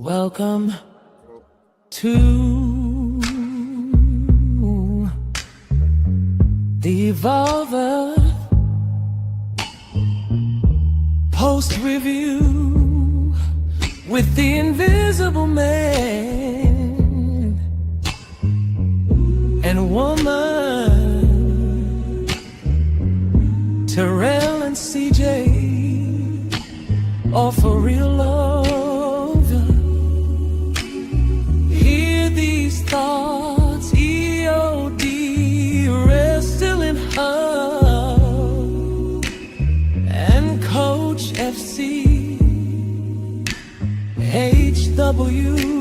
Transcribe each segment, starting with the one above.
Welcome to the Evolver Post Review with the Invisible Man and Woman, Terrell and CJ, all for real love. These thoughts, EOD, rest still in Hub, and Coach FC, HW.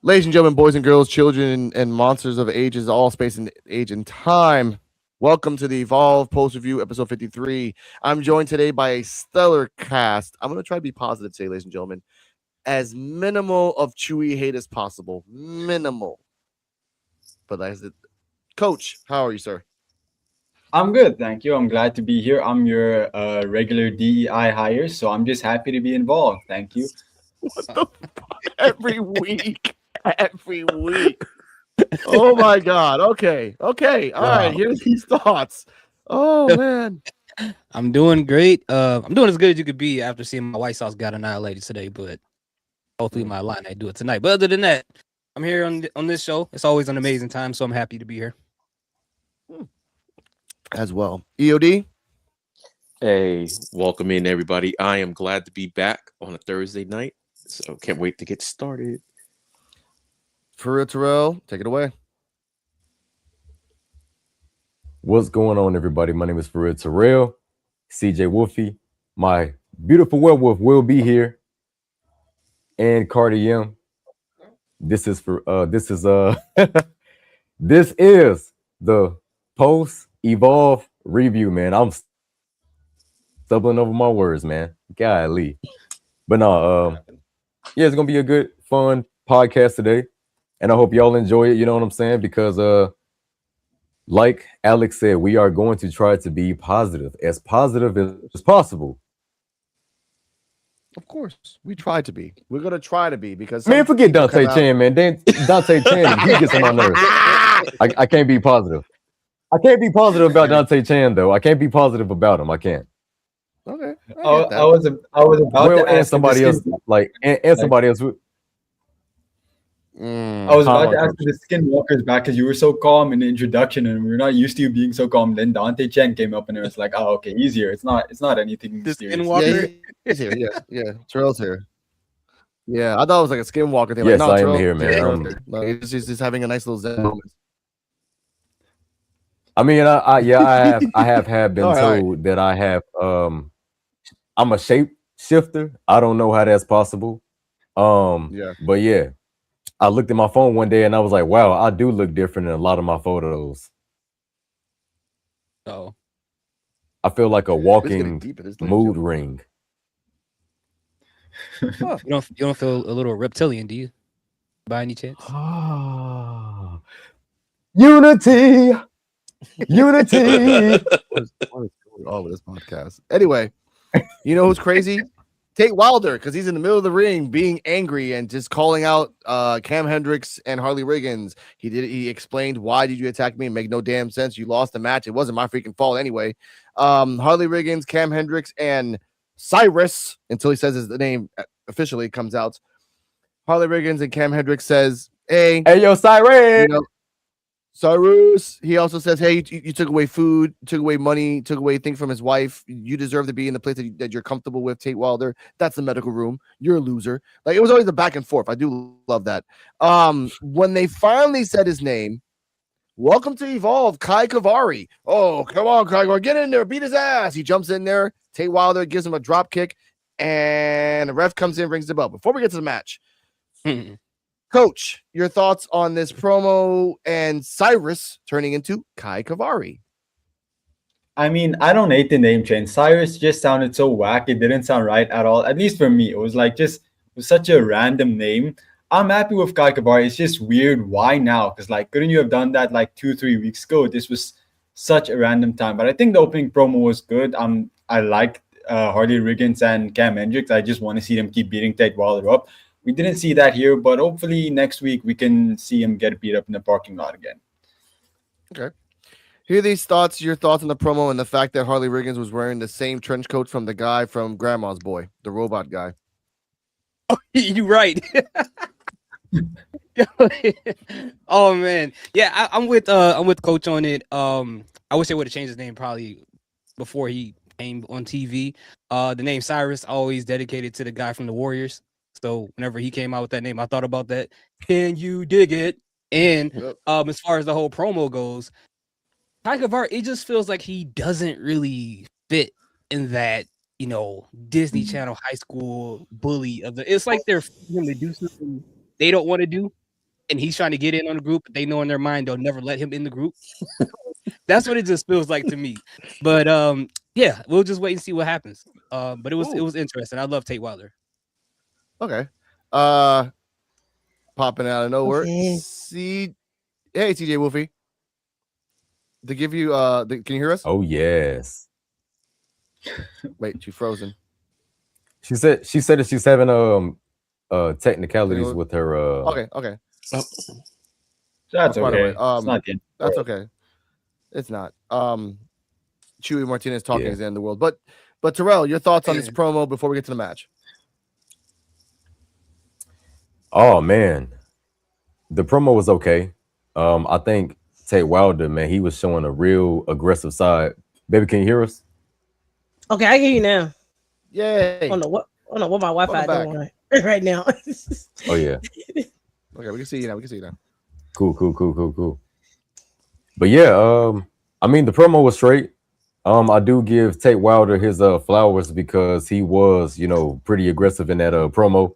Ladies and gentlemen, boys and girls, children and monsters of ages, all space and age and time, welcome to the Evolve Post Review, episode 53. I'm joined today by a stellar cast. I'm going to try to be positive today, ladies and gentlemen. As minimal of Chewy hate as possible. Minimal. But that's it. Coach, how are you, sir? I'm good, thank you. I'm glad to be here. I'm your regular DEI hire, so I'm just happy to be involved. Thank you. What the fuck? Every week. Every week. Oh my God. Okay. All right. Here's these thoughts. Oh man. I'm doing great. I'm doing as good as you could be after seeing my White Sox got annihilated today, but hopefully my line ain't do it tonight. But other than that, I'm here on this show. It's always an amazing time, so I'm happy to be here. As well. EOD. Hey, welcome in everybody. I am glad to be back on a Thursday night, so can't wait to get started. For real, Terrell, take it away. What's going on, everybody? My name is for real Terrell, CJ Wolfie. My beautiful werewolf will be here, and Cardi M. This is this is the post Evolve review, man. I'm stumbling over my words, man. Golly. But no, yeah, it's gonna be a good, fun podcast today. And I hope y'all enjoy it, you know what I'm saying? Because like Alex said, we are going to try to be positive as possible. Of course. We try to be. We're gonna try to be because Man, forget Dante Chan, man. Dante Chan, he gets on my nerves. I can't be positive. I can't be positive about Dante Chan, though. I can't be positive about him. I can't. Okay. I was about to ask somebody else, and somebody else. I was about to ask if the Skinwalker's back because you were so calm in the introduction, and we were not used to you being so calm. Then Dante Chen came up, and it was like, "Oh, okay, he's here. It's not anything The mysterious." Skinwalker? Yeah, he's here. Yeah. Terrell's here. Yeah, I thought it was like a Skinwalker thing. Yes, like, no, I am Terrell, here, man. Terrell's here. No, he's just having a nice little zen moment. I mean, I have been told that I have I'm a shape shifter. I don't know how that's possible. But yeah, I looked at my phone one day and I was like, wow, I do look different in a lot of my photos. Oh, I feel like a walking deep, mood ring. you don't feel a little reptilian, do you? By any chance? Unity. What is going on with this podcast? Anyway, you know who's crazy? Tate Wilder, because he's in the middle of the ring being angry and just calling out Cam Hendricks and Harley Riggins. He explained, why did you attack me? It made no damn sense. You lost the match. It wasn't my freaking fault anyway. Harley Riggins, Cam Hendricks, and Cyrus, until he says his name officially comes out. Harley Riggins and Cam Hendricks says, hey yo, Cyrus. You know, Cyrus. He also says, hey, you took away food, took away money, took away things from his wife. You deserve to be in the place that you're comfortable with, Tate Wilder. That's the medical room. You're a loser. Like, it was always a back and forth. I do love that. When they finally said his name, welcome to Evolve, Kai Kavari. Oh, come on, Kai Kavari. Get in there. Beat his ass. He jumps in there. Tate Wilder gives him a drop kick, and the ref comes in, rings the bell. Before we get to the match, Coach, your thoughts on this promo and Cyrus turning into Kai Kavari? I mean, I don't hate the name change. Cyrus just sounded so whack. It didn't sound right at all. At least for me, it was like it was such a random name. I'm happy with Kai Kavari. It's just weird. Why now? Because like, couldn't you have done that like 2-3 weeks ago? This was such a random time. But I think the opening promo was good. I like Harley Riggins and Cam Hendricks. I just want to see them keep beating Tate Wilder up. We didn't see that here, but hopefully next week we can see him get beat up in the parking lot again. Okay. Hear these thoughts, your thoughts on the promo and the fact that Harley Riggins was wearing the same trench coat from the guy from Grandma's Boy, the robot guy. You right. Oh man, yeah, I'm with Coach on it. I wish they would have changed his name probably before he came on TV. The name Cyrus always dedicated to the guy from the Warriors. So whenever he came out with that name, I thought about that. Can you dig it? And as far as the whole promo goes, Kai Kavari, it just feels like he doesn't really fit in that, Disney Channel high school bully of the. It's like they're forcing him to do something they don't want to do, and he's trying to get in on the group. They know in their mind they'll never let him in the group. That's what it just feels like to me. But yeah, we'll just wait and see what happens. But it was interesting. I love Tate Wilder. Okay. Popping out of nowhere. Okay. Hey, TJ Wolfie. To give you can you hear us? Oh yes. Wait, she's frozen. She said that she's having technicalities with her Okay. That's By the okay. way, It's not the end. That's okay. It's not. Chewy Martinez talking Yeah. is the end of the world. But Terrell, your thoughts on this promo before we get to the match? Oh man, the promo was okay. I think Tate Wilder, man, he was showing a real aggressive side. Baby, can you hear us? Okay, I hear you now. Yay. I don't know what my Wi-Fi Welcome doing right now. Oh yeah. Okay, we can see you now. Cool. But yeah, I mean the promo was straight. I do give Tate Wilder his flowers because he was, pretty aggressive in that promo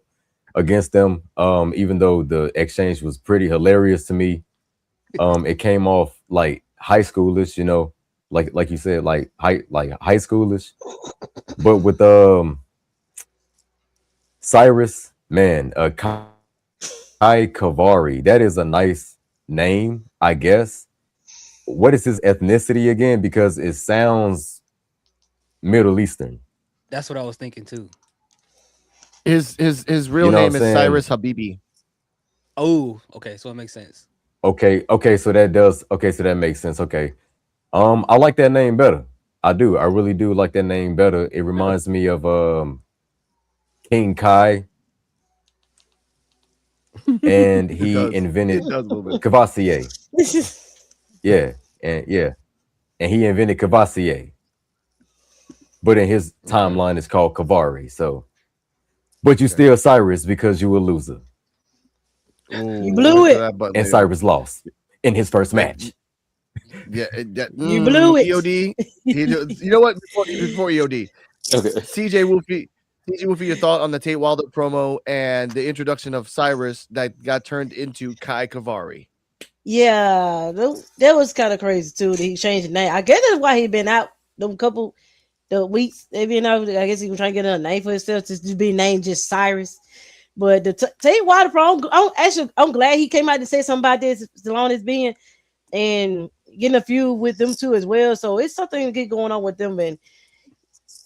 against them. Even though the exchange was pretty hilarious to me. It came off like high schoolish, like you said, like high schoolish. But with Cyrus, man, Kai Kavari, that is a nice name, I guess. What is his ethnicity again? Because it sounds Middle Eastern. That's what I was thinking too. His real name is Cyrus Habibi. Oh, okay, so it makes sense. Okay, so that makes sense. Okay. I like that name better. I do. I really do like that name better. It reminds me of King Kai. And he invented Cavassier. Yeah. And he invented Cavassier. But in his timeline it's called Kavari. So but you still Cyrus because you a loser. Ooh, You blew it. And Cyrus lost in his first match. Yeah, You blew it. EOD. You know what? Before EOD, Okay. CJ Wolfie, your thought on the Tate Wilder promo and the introduction of Cyrus that got turned into Kai Kavari. Yeah, that was kind of crazy too. That he changed the name. I guess that's why he been out the weeks. They been out. I guess he was trying to get a name for himself to be named just Cyrus. But the Tate Wilder promo, I'm glad he came out to say something about this as long as being and getting a feud with them too as well. So it's something to get going on with them. And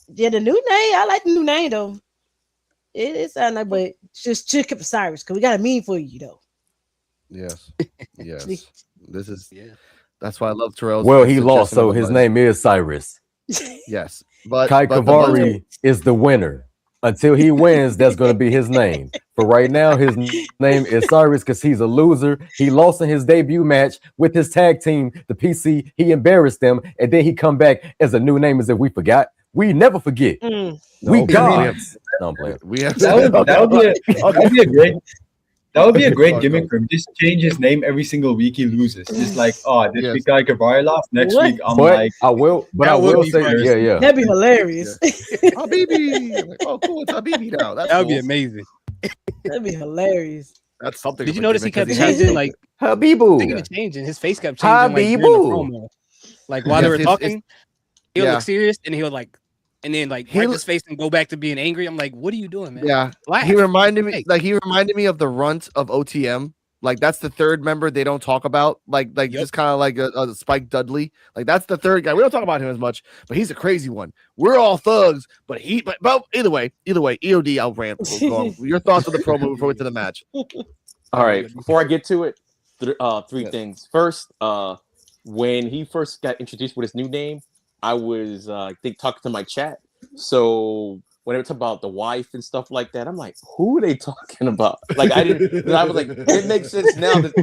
yeah, the new name, I like the new name though. It sounds like, but just check up Cyrus because we got a meme for you though. Yes. This is that's why I love Terrell. Well, he lost, so his name is Cyrus. Yes, but Kai Kavari is the winner. Until he wins, that's going to be his name. For right now, his name is Cyrus because he's a loser. He lost in his debut match with his tag team, the PC. He embarrassed them, and then he come back as a new name as if we forgot. We never forget. We gods. No, I'm playing. That would be a great gimmick for him. Just change his name every single week he loses. Just like, this week Kai Kavari lost. Next week I will say, yeah. That'd be hilarious. Habibi. Like, oh, cool, it's Habibi now. That would be amazing. That'd be hilarious. That's something. Did you notice he kept changing like Habibu? Thinking of changing, his face kept changing like during the promo. Like while they were talking, he'll look serious and he'll like and then like He wipe lo- his face and go back to being angry. I'm like, what are you doing, man? Yeah, Laugh. he reminded me Hey. like he reminded me of the runt of OTM. Like that's the third member they don't talk about. Like Yep. just kind of like a Spike Dudley. Like that's the third guy. We don't talk about him as much, but he's a crazy one. We're all thugs, but either way, EOD. I'll rant. Go on. Your thoughts on the promo before we get to the match? All right, before I get to it, three Yes. things. First, when he first got introduced with his new name, I was I think talking to my chat. So when they were talking about the wife and stuff like that, I'm like, who are they talking about? Like I didn't. I was like, it makes sense now that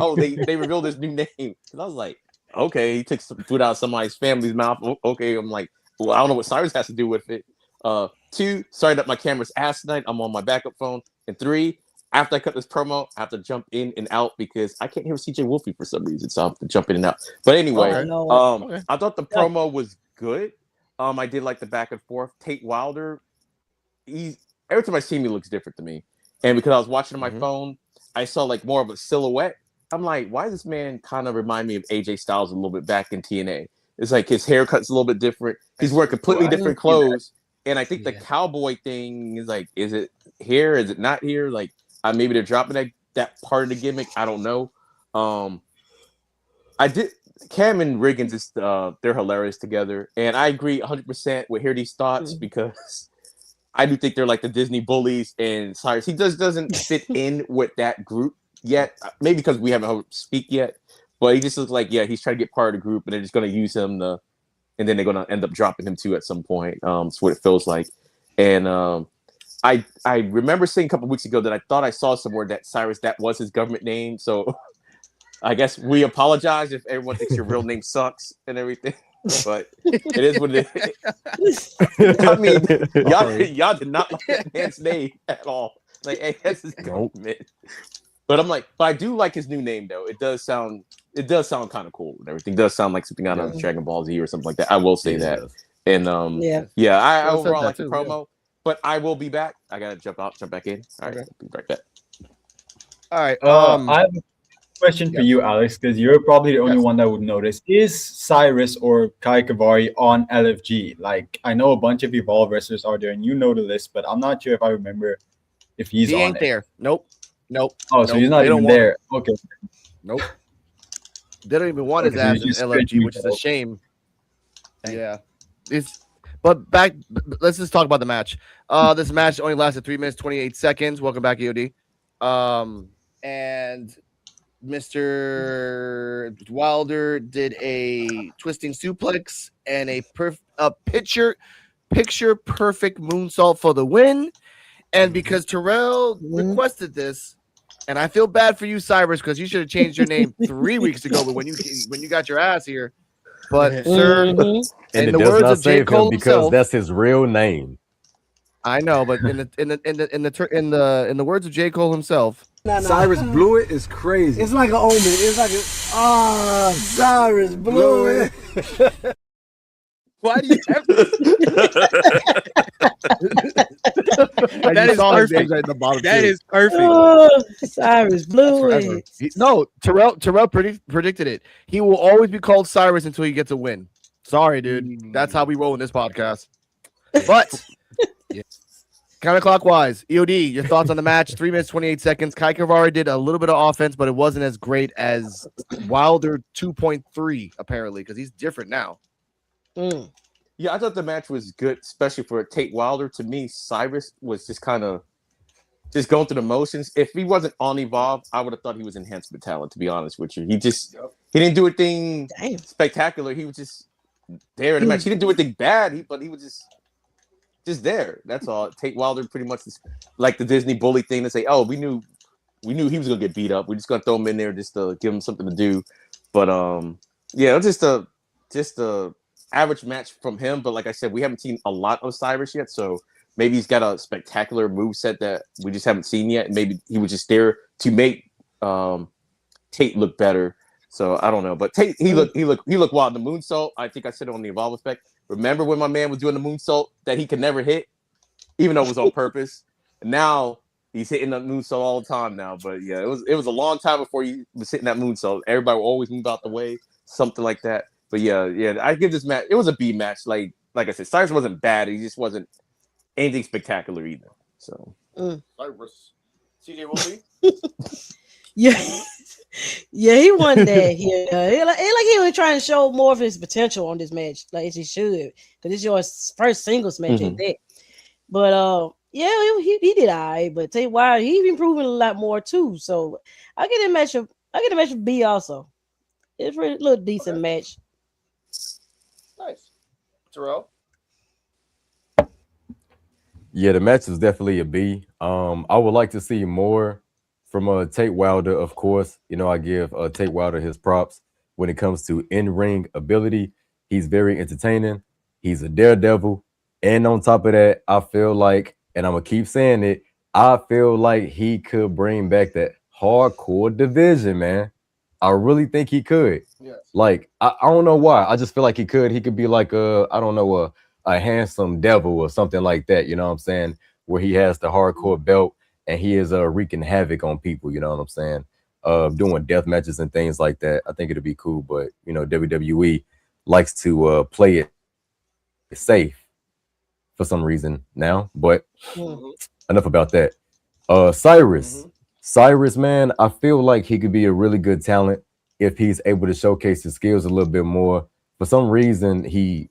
they revealed his new name. And I was like, okay, he took some food out of somebody's family's mouth. Okay, I'm like, well, I don't know what Cyrus has to do with it. Two, sorry that my camera's ass tonight. I'm on my backup phone. And three, after I cut this promo, I have to jump in and out because I can't hear CJ Wolfie for some reason, so I have to jump in and out. But anyway, Okay. No. I thought the promo was good. I did like the back and forth. Tate Wilder, every time I see him, he looks different to me. And because I was watching on my phone, I saw like more of a silhouette. I'm like, why does this man kind of remind me of AJ Styles a little bit back in TNA? It's like his haircut's a little bit different. He's wearing completely different clothes. And I think the cowboy thing is like, is it here? Is it not here? Like, maybe they're dropping that part of the gimmick. I don't know. Cam and Riggins they're hilarious together, and I agree 100% with these thoughts because I do think they're like the Disney bullies, and Cyrus doesn't fit in with that group yet. Maybe because we haven't heard him speak yet, but he just looks like he's trying to get part of the group, and they're just going to use him and then they're going to end up dropping him too at some point. That's what it feels like, and I remember saying a couple weeks ago that I thought I saw somewhere that Cyrus that was his government name, so. I guess we apologize if everyone thinks your real name sucks and everything, but it is what it is. I mean, y'all did not like that man's name at all. Like, hey, that's his government. But I'm like, but I do like his new name though. It does sound kind of cool and everything. It does sound like something out of Dragon Ball Z or something like that. I will say that. And I overall like the promo. But I will be back. I gotta jump back in. All right, be right back. All right. I have a question for you, Alex, because you're probably the only one that would notice. Is Cyrus or Kai Kavari on LFG? Like, I know a bunch of Evolve wrestlers are there, and you know the list, but I'm not sure if I remember if he's he on ain't it. there. Nope. Oh, so he's not even there. Okay. Nope. They don't even want his ass in LFG, which is a shame. Yeah. Let's just talk about the match. This match only lasted 3 minutes 28 seconds. Welcome back, EOD. And Mr. Wilder did a twisting suplex and a picture perfect moonsault for the win. And because Terrell requested this, and I feel bad for you, Cyrus, because you should have changed your name 3 weeks ago, but when you got your ass here. But sir, and in it the does words not of J. save Cole him because himself, that's his real name. I know, but in the words of J. Cole himself, Cyrus blew it is crazy. It's like an omen. It's like Cyrus blew it. Why do you have to? That is perfect. That is perfect. Oh, Cyrus blew it. No, Terrell predicted it. He will always be called Cyrus until he gets a win. Sorry, dude. That's how we roll in this podcast. But counterclockwise, EOD, your thoughts on the match? 3 minutes 28 seconds. Kai Kavari did a little bit of offense, but it wasn't as great as Wilder 2.3 apparently because he's different now. Yeah, I thought the match was good, especially for Tate Wilder. To me, Cyrus was just kind of just going through the motions. If he wasn't on Evolve, I would have thought he was enhancement talent, to be honest with you. He didn't do anything spectacular. He was just there in the match. He didn't do anything bad, but he was just there. That's all. Tate Wilder pretty much is like the Disney bully thing to say, oh, we knew he was gonna get beat up. We're just gonna throw him in there just to give him something to do. But it was just a average match from him, but like I said, we haven't seen a lot of Cyrus yet, so maybe he's got a spectacular moveset that we just haven't seen yet, and maybe he was just there to make Tate look better. So I don't know, but Tate he looked wild. The moonsault, I think I said it on the Evolve Effect. Remember when my man was doing the moonsault that he could never hit, even though it was on purpose? And now he's hitting the moonsault all the time now. But yeah, it was a long time before he was hitting that moonsault. Everybody would always move out the way, something like that. But yeah, I give this match. It was a B match. Like like I said, Cyrus wasn't bad. He just wasn't anything spectacular either. So Cyrus. CJ Wolfie? Yeah, yeah, he won that. Yeah, he was trying to show more of his potential on this match, like he should, because it's your first singles match at that. But yeah, he did all right. But tell you why, he's improving a lot more too. So I get a match of B also. It's a little decent match. Nice. Terrell? Yeah, the match was definitely a B. I would like to see more from Tate Wilder, of course. You know, I give Tate Wilder his props when it comes to in-ring ability. He's very entertaining. He's a daredevil. And on top of that, I feel like, and I'm going to keep saying it, I feel like he could bring back that hardcore division, man. I really think he could. Yes. Like, I don't know why. I just feel like he could. He could be like a handsome devil or something like that. You know what I'm saying? Where he has the hardcore belt and he is wreaking havoc on people. You know what I'm saying? Doing death matches and things like that. I think it'd be cool. But, you know, WWE likes to play it safe for some reason now. But enough about that. Cyrus. Cyrus, man, I feel like he could be a really good talent if he's able to showcase his skills a little bit more. For some reason, he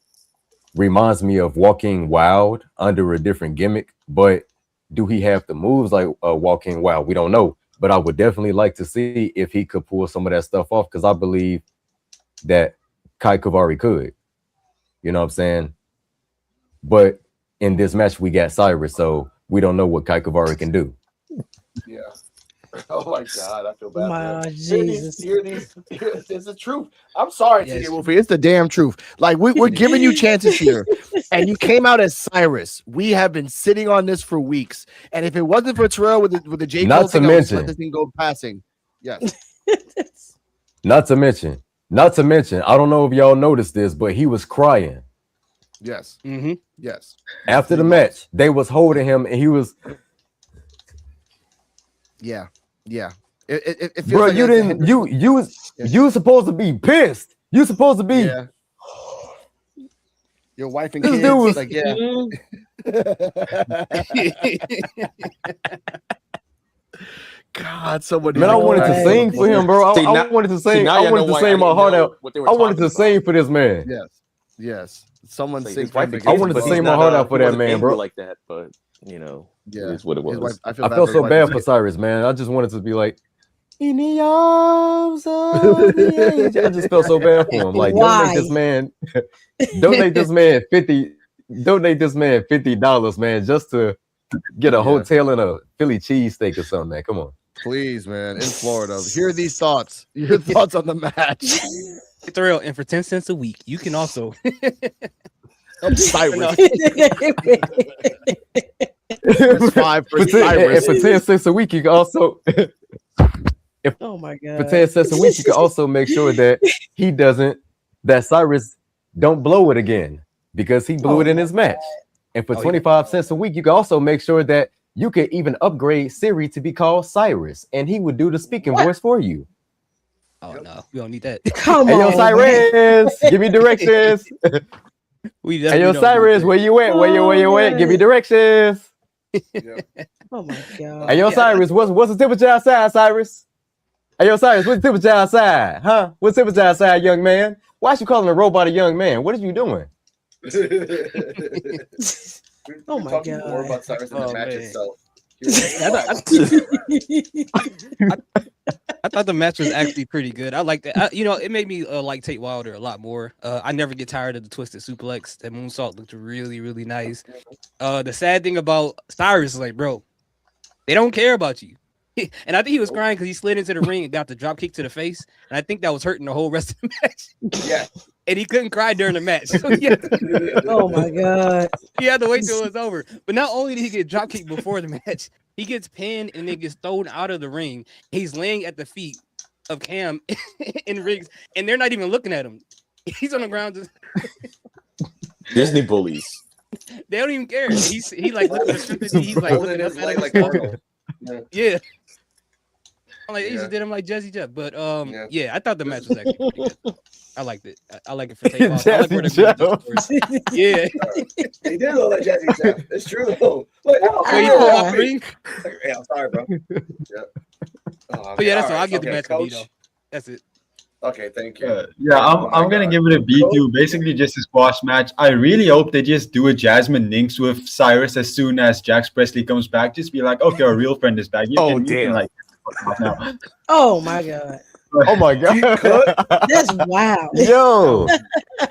reminds me of Walking Wild under a different gimmick, but do he have the moves like Walking Wild? We don't know, but I would definitely like to see if he could pull some of that stuff off, because I believe that Kai Kavari could. You know what I'm saying? But in this match, we got Cyrus, so we don't know what Kai Kavari can do. Yeah. Oh my God, I feel bad. My Jesus. It's the truth. I'm sorry, TJ Wolfie. It's the damn truth. Like we're giving you chances here, and you came out as Cyrus. We have been sitting on this for weeks, and if it wasn't for Terrell with the J. Cole thing, I would let this thing go passing. Yes. Not to mention. I don't know if y'all noticed this, but he was crying. Yes. Yes. After the match, they was holding him, and he was. Yeah. It feels bro, like you didn't. You was supposed to be pissed. You supposed to be. Yeah. Your wife and kids. Was, like, yeah. God, someone. Man, I wanted to sing for him, bro. I wanted to sing. I wanted to sing my heart out. I wanted to sing for this man. Yes. Someone sing. I wanted to sing my heart out for that man, bro. Like that, but you know, yeah, it's what it was. Wife, I felt so bad for Cyrus, man. I just wanted to be like, in the arms of the angel. I just felt so bad for him. Like, donate this man $50, man, just to get a hotel and a Philly cheesesteak or something, man. Come on. Please, man, in Florida. Hear these thoughts. Your thoughts on the match. Terrell, and for 10 cents a week, you can also Cyrus. It's 5 for Cyrus. And for 10 cents a week, you can also oh my God. For 10 cents a week, you can also make sure that Cyrus don't blow it again, because he blew it in his match. And for 25 cents a week, you can also make sure that you can even upgrade Siri to be called Cyrus, and he would do the speaking voice for you. Oh no, we don't need that. Come hey, on, yo, Cyrus, give me directions. Hey, yo, Cyrus, where you at? Where you at? Give me directions. Oh my God. Hey, yo, Cyrus, what's the temperature outside, Cyrus? Hey, yo, Cyrus, what's the temperature outside? Huh? What's the temperature outside, young man? Why is you calling a robot a young man? What are you doing? Oh my God. More about Cyrus than the match itself. I thought the match was actually pretty good. I liked it. It made me like Tate Wilder a lot more. I never get tired of the twisted suplex. That moonsault looked really, really nice. The sad thing about Cyrus is like, bro, they don't care about you. And I think he was crying because he slid into the ring and got the drop kick to the face. And I think that was hurting the whole rest of the match. Yeah. And he couldn't cry during the match. So oh my God. He had to wait till it was over. But not only did he get drop kicked before the match, he gets pinned and then gets thrown out of the ring. He's laying at the feet of Cam and Riggs, and they're not even looking at him. He's on the ground. Just Disney bullies. They don't even care. He like looking at sympathy. He's like looking up at him. Yeah. Like, they Yeah. just did him like Jesse Jeff. But Yeah. yeah, I thought the match was actually pretty good. I liked it. I like it for Tate Wilder. I like where they're Jesse going with this story. Yeah. He did look like Jesse Jeff. It's true though. Like, Wait, you pulled off the ring? Yeah, I'm sorry, bro. Yeah. Oh, But yeah, that's all all. I'll right. give the Okay, match a B coach. though. That's it. Okay, thank you. Yeah, Oh my I'm gonna God. give it a B too. Basically, just a squash match. I really hope they just do a Jasmine Ninx with Cyrus as soon as Jax Presley comes back. Just be like, okay, our real friend is back. You can damn. like get the fuck off now. Oh my god, Oh my god. that's wild. Yo.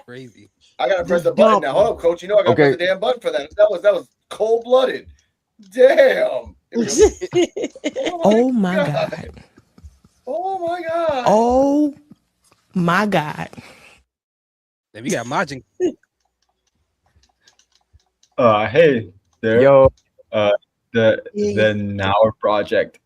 Crazy. I gotta press the button now. Hold up, coach. You know I gotta Okay. press the damn button for that. That was cold blooded. Damn. Oh my God. Oh my God. Oh my God. Then we got Majin. Hey there. Yo. The Now Project.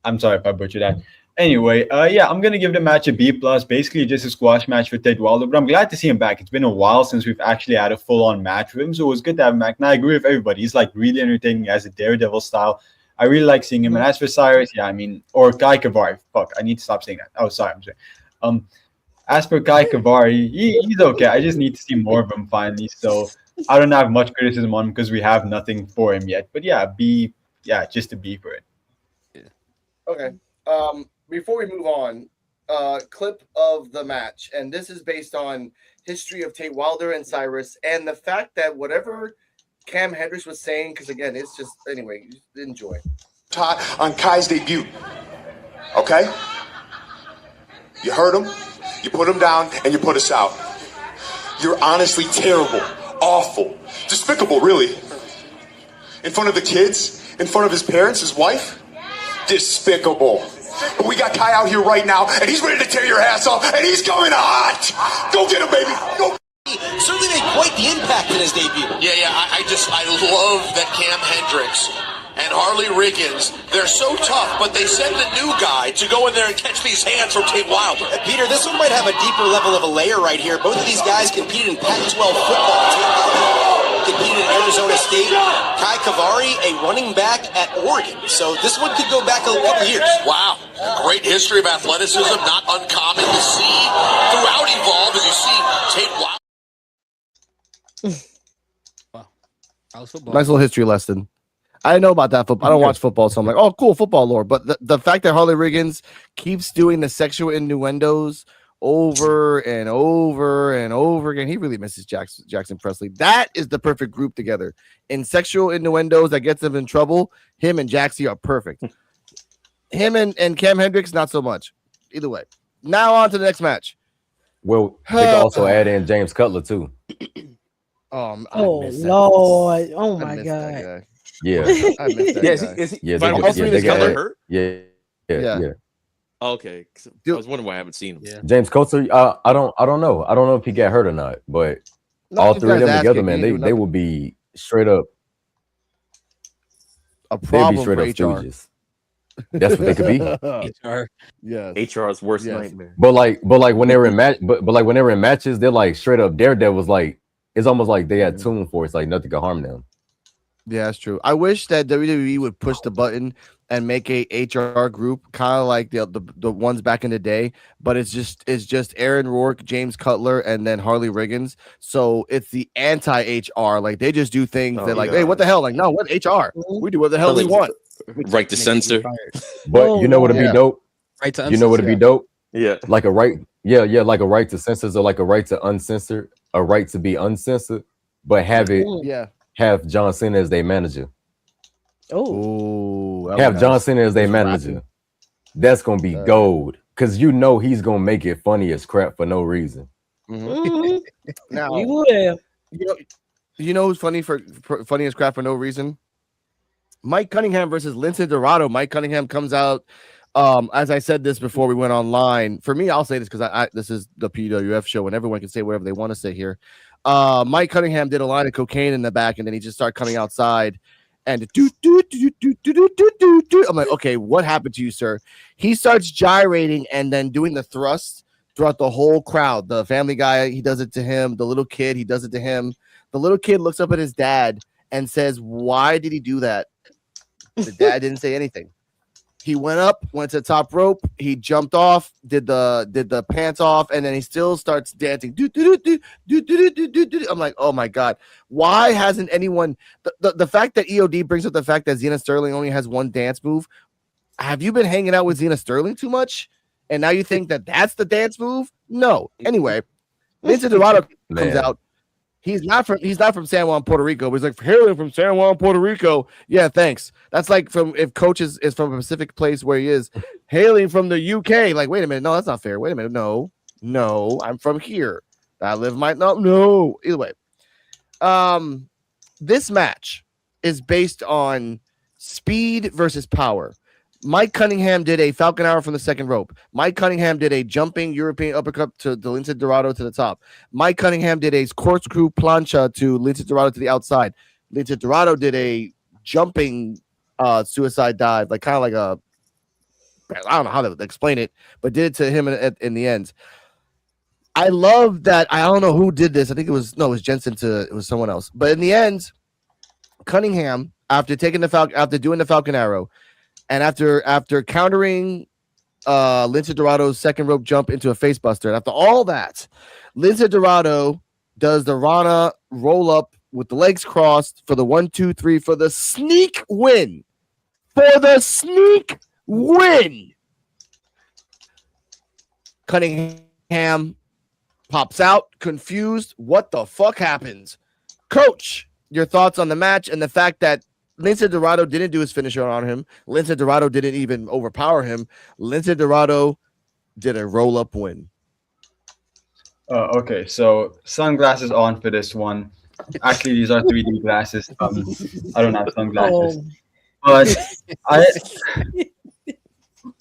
I'm sorry if I butchered that. Anyway, yeah, I'm gonna give the match a B plus. Basically, just a squash match for Tate Wilder, but I'm glad to see him back. It's been a while since we've actually had a full-on match with him, so it was good to have him back. And I agree with everybody. He's like really entertaining as a Daredevil style. I really like seeing him. And as for Cyrus, yeah, I mean, or Kai Kavari. Fuck, I need to stop saying that. Oh, sorry, I'm sorry. As for Kai Kavari, he's okay. I just need to see more of him finally. So I don't have much criticism on him because we have nothing for him yet. But yeah, B, yeah, just a B for it. Okay. Before we move on, clip of the match, and this is based on history of Tate Wilder and Cyrus, and the fact that whatever Cam Hendricks was saying, because again, it's just anyway, enjoy. On Kai's debut, okay? You heard him, you put him down, and you put us out. You're honestly terrible, awful, despicable, really. In front of the kids, in front of his parents, his wife, despicable. But we got Kai out here right now, and he's ready to tear your ass off, and he's coming hot. Go get him, baby. Go. Certainly made quite the impact in his debut. Yeah, I love that Cam Hendricks and Harley Riggins, they're so tough, but they send a new guy to go in there and catch these hands from Tate Wilder. Peter, this one might have a deeper level of a layer right here. Both of these guys competed in Pac-12 football. Tate Wilder competed in Arizona State. Kai Kavari, a running back at Oregon. So this one could go back a couple years. Wow. A great history of athleticism, not uncommon to see throughout Evolve as you see Tate Wilder. Wow. How's football? Nice little history lesson. I didn't know about that football. I don't watch football, so I'm like, oh, cool football lore. But the fact that Harley Riggins keeps doing the sexual innuendos over and over and over again, he really misses Jackson Presley. That is the perfect group together. In sexual innuendos that gets them in trouble, him and Jaxie are perfect. Him and Cam Hendricks, not so much. Either way. Now on to the next match. Well, they can also add in James Cutler too. Oh Lord! Oh my God! Yeah, I missed that Yeah, guy. is he? yeah, Final they Fantasy got Cutler add- hurt? yeah. Okay, 'cause I was wondering why I haven't seen him. Yeah. James Cutler, I don't know. I don't know if he got hurt or not, but No, all he three of got them his ass together, kicked. man, He they didn't do will be straight up. a They'll be problem straight for up HR. stooges. That's what they could be. HR. Yes. HR's worst Yes. nightmare. But like when they were in match, but like when they were in matches, they're like straight up daredevils. Like it's almost like they had tuned for it. It's like nothing could harm them. Yeah, that's true. I wish that WWE would push the button and make a HR group, kind of like the ones back in the day. But it's just Aaron Rourke, James Cutler, and then Harley Riggins. So it's the anti-HR. Like they just do things that like, hey, what the hell? Like, no, what HR? We do what the hell we want. Right to censor. But you know what would be dope? Right to You know what would be dope? Yeah. Like a right, like a right to censors or like a right to uncensor, a right to be uncensored, but have it Yeah. have John Cena as their manager. Oh, Have John Cena as their manager. That's gonna be gold because you know he's gonna make it funny as crap for no reason. Mhm. Now, You would have. you know who's funny for funny as crap for no reason? Mike Cunningham versus Lince Dorado. Mike Cunningham comes out. As I said this before we went online. For me, I'll say this because I this is the PWF show and everyone can say whatever they want to say here. Mike Cunningham did a line of cocaine in the back, and then he just started coming outside and do. I'm like, okay, what happened to you, sir? He starts gyrating and then doing the thrust throughout the whole crowd. The Family Guy, he does it to him. The little kid, he does it to him. The little kid looks up at his dad and says, "Why did he do that?" The dad didn't say anything. He went up, went to the top rope. He jumped off, did the pants off, and then he still starts dancing. I'm like, oh my god, why hasn't anyone? The fact that EOD brings up the fact that Xena Sterling only has one dance move. Have you been hanging out with Xena Sterling too much, and now you think that that's the dance move? No. Anyway, Lince Dorado comes out. He's not from San Juan, Puerto Rico. But he's like, hailing from San Juan, Puerto Rico. Yeah, thanks. That's like if Coach is from a specific place where he is, hailing from the UK. Like, wait a minute, no, that's not fair. Wait a minute, no, I'm from here. I live my no. Either way, this match is based on speed versus power. Mike Cunningham did a Falcon Arrow from the second rope. Mike Cunningham did a jumping European uppercut to Lince Dorado to the top. Mike Cunningham did a corkscrew plancha to Lince Dorado to the outside. Lince Dorado did a jumping suicide dive, like kind of like a, I don't know how to explain it, but did it to him in the end. I love that. I don't know who did this. I think it was Jensen it was someone else. But in the end, Cunningham, after doing the Falcon Arrow, and after countering Lince Dorado's second rope jump into a facebuster, and after all that, Lince Dorado does the Rana roll up with the legs crossed for the 1, 2, 3 for the sneak win. Cunningham pops out, confused. What the fuck happens? Coach, your thoughts on the match and the fact that Lince Dorado didn't do his finisher on him. Lince Dorado didn't even overpower him. Lince Dorado did a roll-up win. Okay, so sunglasses on for this one. Actually, these are 3D glasses. I don't have sunglasses, but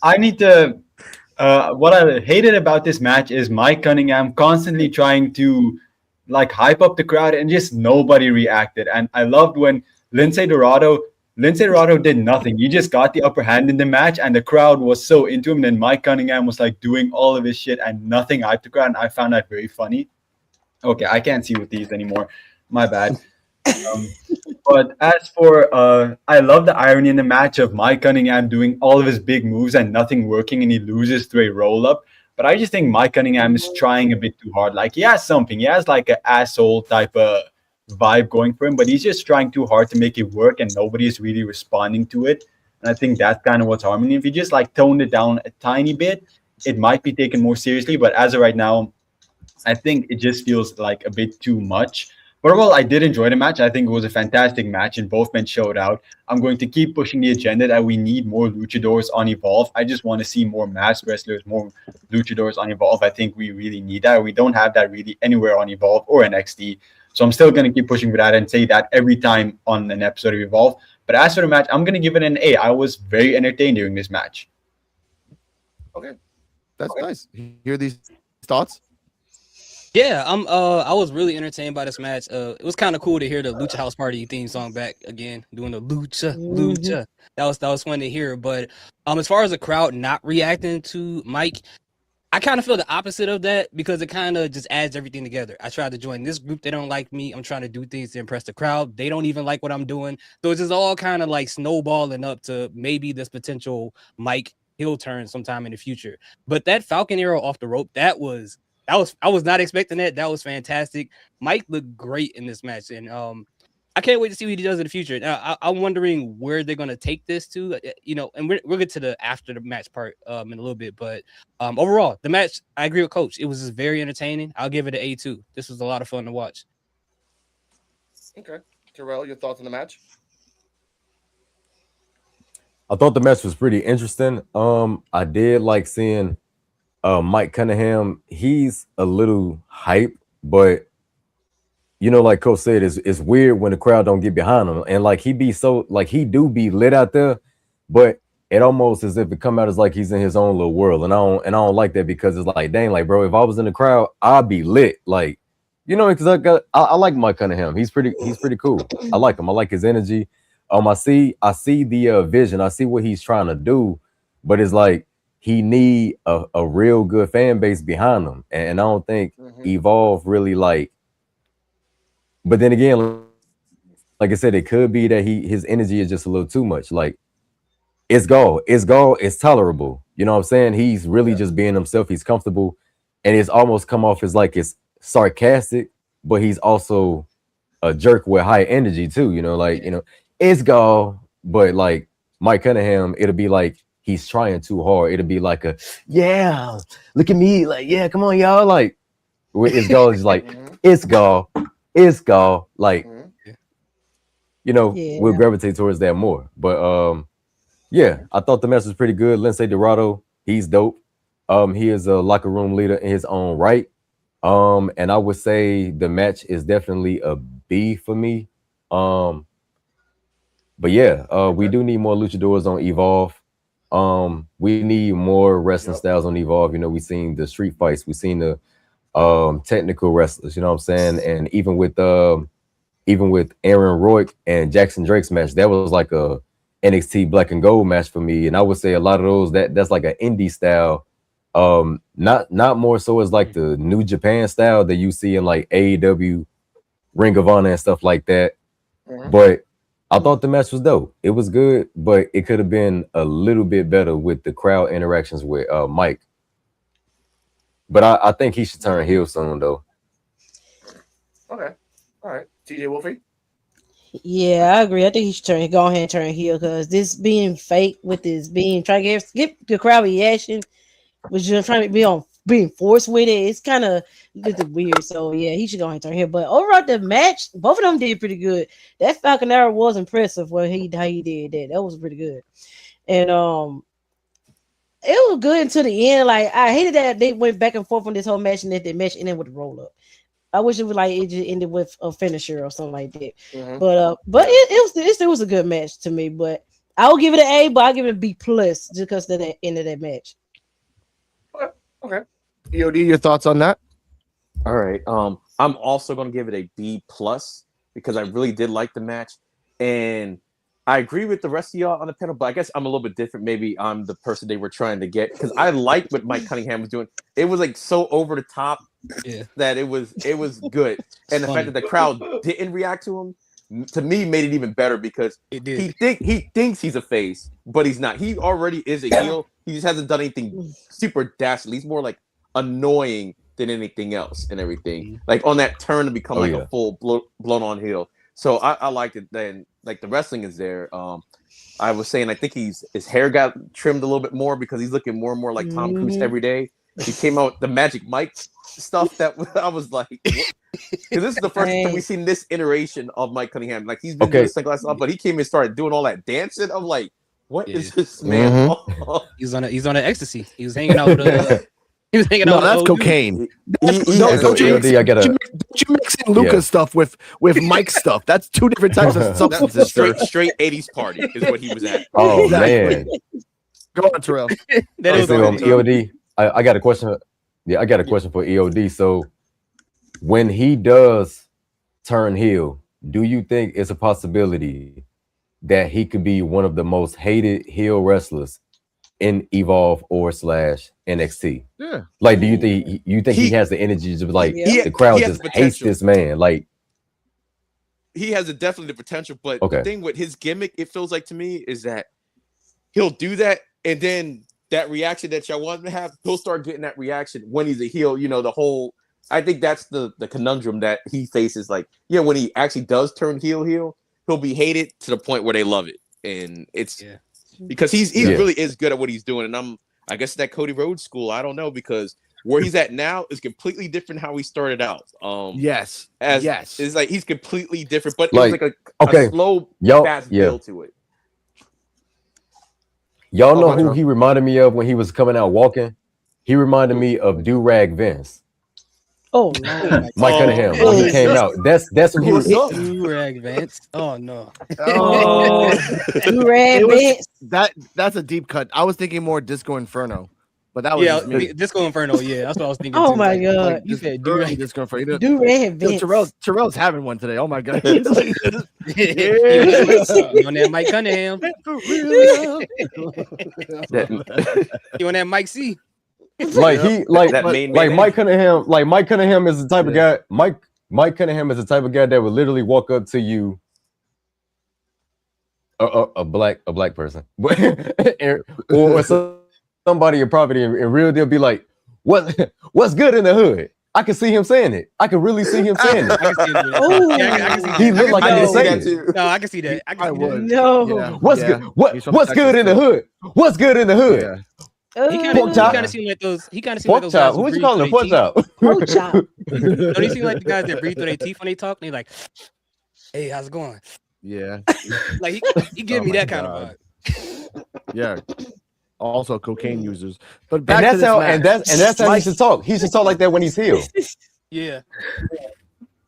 I need to. What I hated about this match is Mike Cunningham constantly trying to like hype up the crowd and just nobody reacted. And I loved when Lince Dorado did nothing. He just got the upper hand in the match, and the crowd was so into him. And then Mike Cunningham was like doing all of his shit, and nothing hyped the crowd. And I found that very funny. Okay, I can't see with these anymore. My bad. But as for, I love the irony in the match of Mike Cunningham doing all of his big moves and nothing working, and he loses through a roll up. But I just think Mike Cunningham is trying a bit too hard. Like he has something. He has like an asshole type of vibe going for him, but he's just trying too hard to make it work, and nobody is really responding to it. And I think that's kind of what's harming. If you just like toned it down a tiny bit, it might be taken more seriously. But as of right now, I think it just feels like a bit too much. But overall, I did enjoy the match. I think it was a fantastic match, and both men showed out. I'm going to keep pushing the agenda that we need more luchadors on Evolve. I just want to see more masked wrestlers, more luchadors on Evolve. I think we really need that. We don't have that really anywhere on Evolve or NXT. So I'm still going to keep pushing for that and say that every time on an episode of Evolve. But as for the match, I'm going to give it an A. I was very entertained during this match. Okay. That's nice. Hear these thoughts? Yeah, I was really entertained by this match. It was kind of cool to hear the Lucha House Party theme song back again, doing the Lucha. That was fun to hear. But as far as the crowd not reacting to Mike, I kind of feel the opposite of that because it kind of just adds everything together. I tried to join this group. They don't like me. I'm trying to do things to impress the crowd. They don't even like what I'm doing. So it's just all kind of like snowballing up to maybe this potential Mike heel turn sometime in the future. But that Falcon Arrow off the rope, I was not expecting that. That was fantastic. Mike looked great in this match. And I can't wait to see what he does in the future. Now, I'm wondering where they're going to take this to, and we'll get to the after the match part in a little bit. But overall, the match, I agree with Coach. It was just very entertaining. I'll give it an A2. This was a lot of fun to watch. Okay. Terrell, your thoughts on the match? I thought the match was pretty interesting. I did like seeing Mike Cunningham. He's a little hype, but like Coach said, it's weird when the crowd don't get behind him, and like he do be lit out there, but it almost as if it come out as like he's in his own little world, and I don't like that because it's like, dang, like bro, if I was in the crowd, I'd be lit, like because I like Mike Cunningham. He's pretty cool. I like him. I like his energy. I see the vision. I see what he's trying to do, but it's like he need a real good fan base behind him, and I don't think Evolve really like. But then again, like I said, it could be that his energy is just a little too much. Like it's go. It's go. It's tolerable. You know what I'm saying? He's really just being himself. He's comfortable, and it's almost come off as like it's sarcastic, but he's also a jerk with high energy too. You know, like it's go. But like Mike Cunningham, it'll be like he's trying too hard. It'll be like a yeah, look at me, like yeah, come on, y'all. Like it's go is like it's go, like we'll gravitate towards that more. But yeah, I thought the match was pretty good. Lindsay Dorado, he's dope. He is a locker room leader in his own right. And I would say the match is definitely a B for me. But yeah, we do need more luchadors on Evolve. We need more wrestling styles on Evolve. We seen the street fights, we seen the technical wrestlers, you know what I'm saying? And even with Aaron Rourke and Jackson Drake's match, that was like a NXT Black and Gold match for me. And I would say a lot of those that's like an indie style. Not more so as like the New Japan style that you see in like AEW, Ring of Honor and stuff like that. But I thought the match was dope. It was good, but it could have been a little bit better with the crowd interactions with Mike. But I think he should turn heel soon, though. Okay. All right. TJ Wolfie? Yeah, I agree. I think he should go ahead and turn heel, because this being fake with this trying to get the crowd reaction, was just trying to being forced with it. It's kind of weird. So yeah, he should go ahead and turn heel. But overall, the match, both of them did pretty good. That Falcon Arrow was impressive. How he did that. That was pretty good. And it was good until the end. Like, I hated that they went back and forth on this whole match, and that the match ended with a roll up. I wish it was like it just ended with a finisher or something like that. But it still was a good match to me. But I'll give it an A, but I'll give it a B plus just because of the end of that match. Okay. EOD, your thoughts on that? All right. I'm also gonna give it a B plus because I really did like the match, and I agree with the rest of y'all on the panel, but I guess I'm a little bit different. Maybe I'm the person they were trying to get, because I liked what Mike Cunningham was doing. It was like so over the top that it was good, and the fact that the crowd didn't react to him, to me, made it even better, because he thinks he's a face, but he's not. He already is a heel. He just hasn't done anything super dastardly. He's more like annoying than anything else and everything. Like on that turn to become a full blown on heel. So I liked it. Then like the wrestling is there. I was saying I think his hair got trimmed a little bit more because he's looking more and more like Tom Cruise every day. He came out with the Magic Mike stuff that I was like, because this is the first time we've seen this iteration of Mike Cunningham. Like he's been doing sunglasses up, but he came and started doing all that dancing. I'm like, what is this man? He's on an ecstasy. He was hanging out with he was hanging out. No, that's cocaine. Don't you mix in Luca's stuff with Mike's stuff? That's two different types of substances. Straight 80s party is what he was at. Oh man. Go on, Terrell. EOD. I got a question. Yeah, I got a question for EOD. So when he does turn heel, do you think it's a possibility that he could be one of the most hated heel wrestlers in Evolve or /NXT? Yeah. Like, do you think he has the energy to be like the crowd just hates this man? Like, he has definitely the potential, but the thing with his gimmick, it feels like to me, is that he'll do that, and then that reaction that y'all want him to have, he'll start getting that reaction when he's a heel. I think that's the conundrum that he faces. Like, when he actually does turn heel, he'll be hated to the point where they love it, and it's because he really is good at what he's doing. And I guess that Cody Rhodes school, I don't know, because where he's at now is completely different how he started out. It's like he's completely different, but it's like a slow, fast build to it. Y'all know who he reminded me of when he was coming out walking? He reminded me of Do-Rag Vince. Oh no, Mike Cunningham when he came out. That's when he was Do-Rag Vince. Oh no. Do-Rag Vince. That's a deep cut. I was thinking more Disco Inferno, but that was just me. Disco Inferno. Yeah, that's what I was thinking. Oh my god, you said Do-Rag Disco Inferno. Do-Rag Vince. Terrell's having one today. Oh my god. You on that Mike Cunningham? You on that Mike C? Mike Cunningham is the type of guy. Mike Cunningham is the type of guy that would literally walk up to you a black person, or somebody in property in real, they'll be like, what's good in the hood? I can see him saying it. I can really see him saying it. I can see him doing that. Ooh. Yeah, I can see that. He looked like I he can was see saying that it. too. No, I can see that. I I can see would. No. Yeah. What's yeah. good? He's from What's good Texas, in the too. hood? What's good in the hood? Yeah. He Pork chop. kind of seemed like those. He kind of seemed like Pork those guys chop. who What you breathe calling through it? Pork their chop. Pork chop. teeth. Don't he seem like the guys that breathe through their teeth when they talk? And they like, "Hey, how's it going?" Yeah. Like he give Oh me my that kind of God. vibe. Yeah. Also cocaine users. But And back to that's this how match. and that's how he Mike- should talk. He should talk like that when he's healed. Yeah.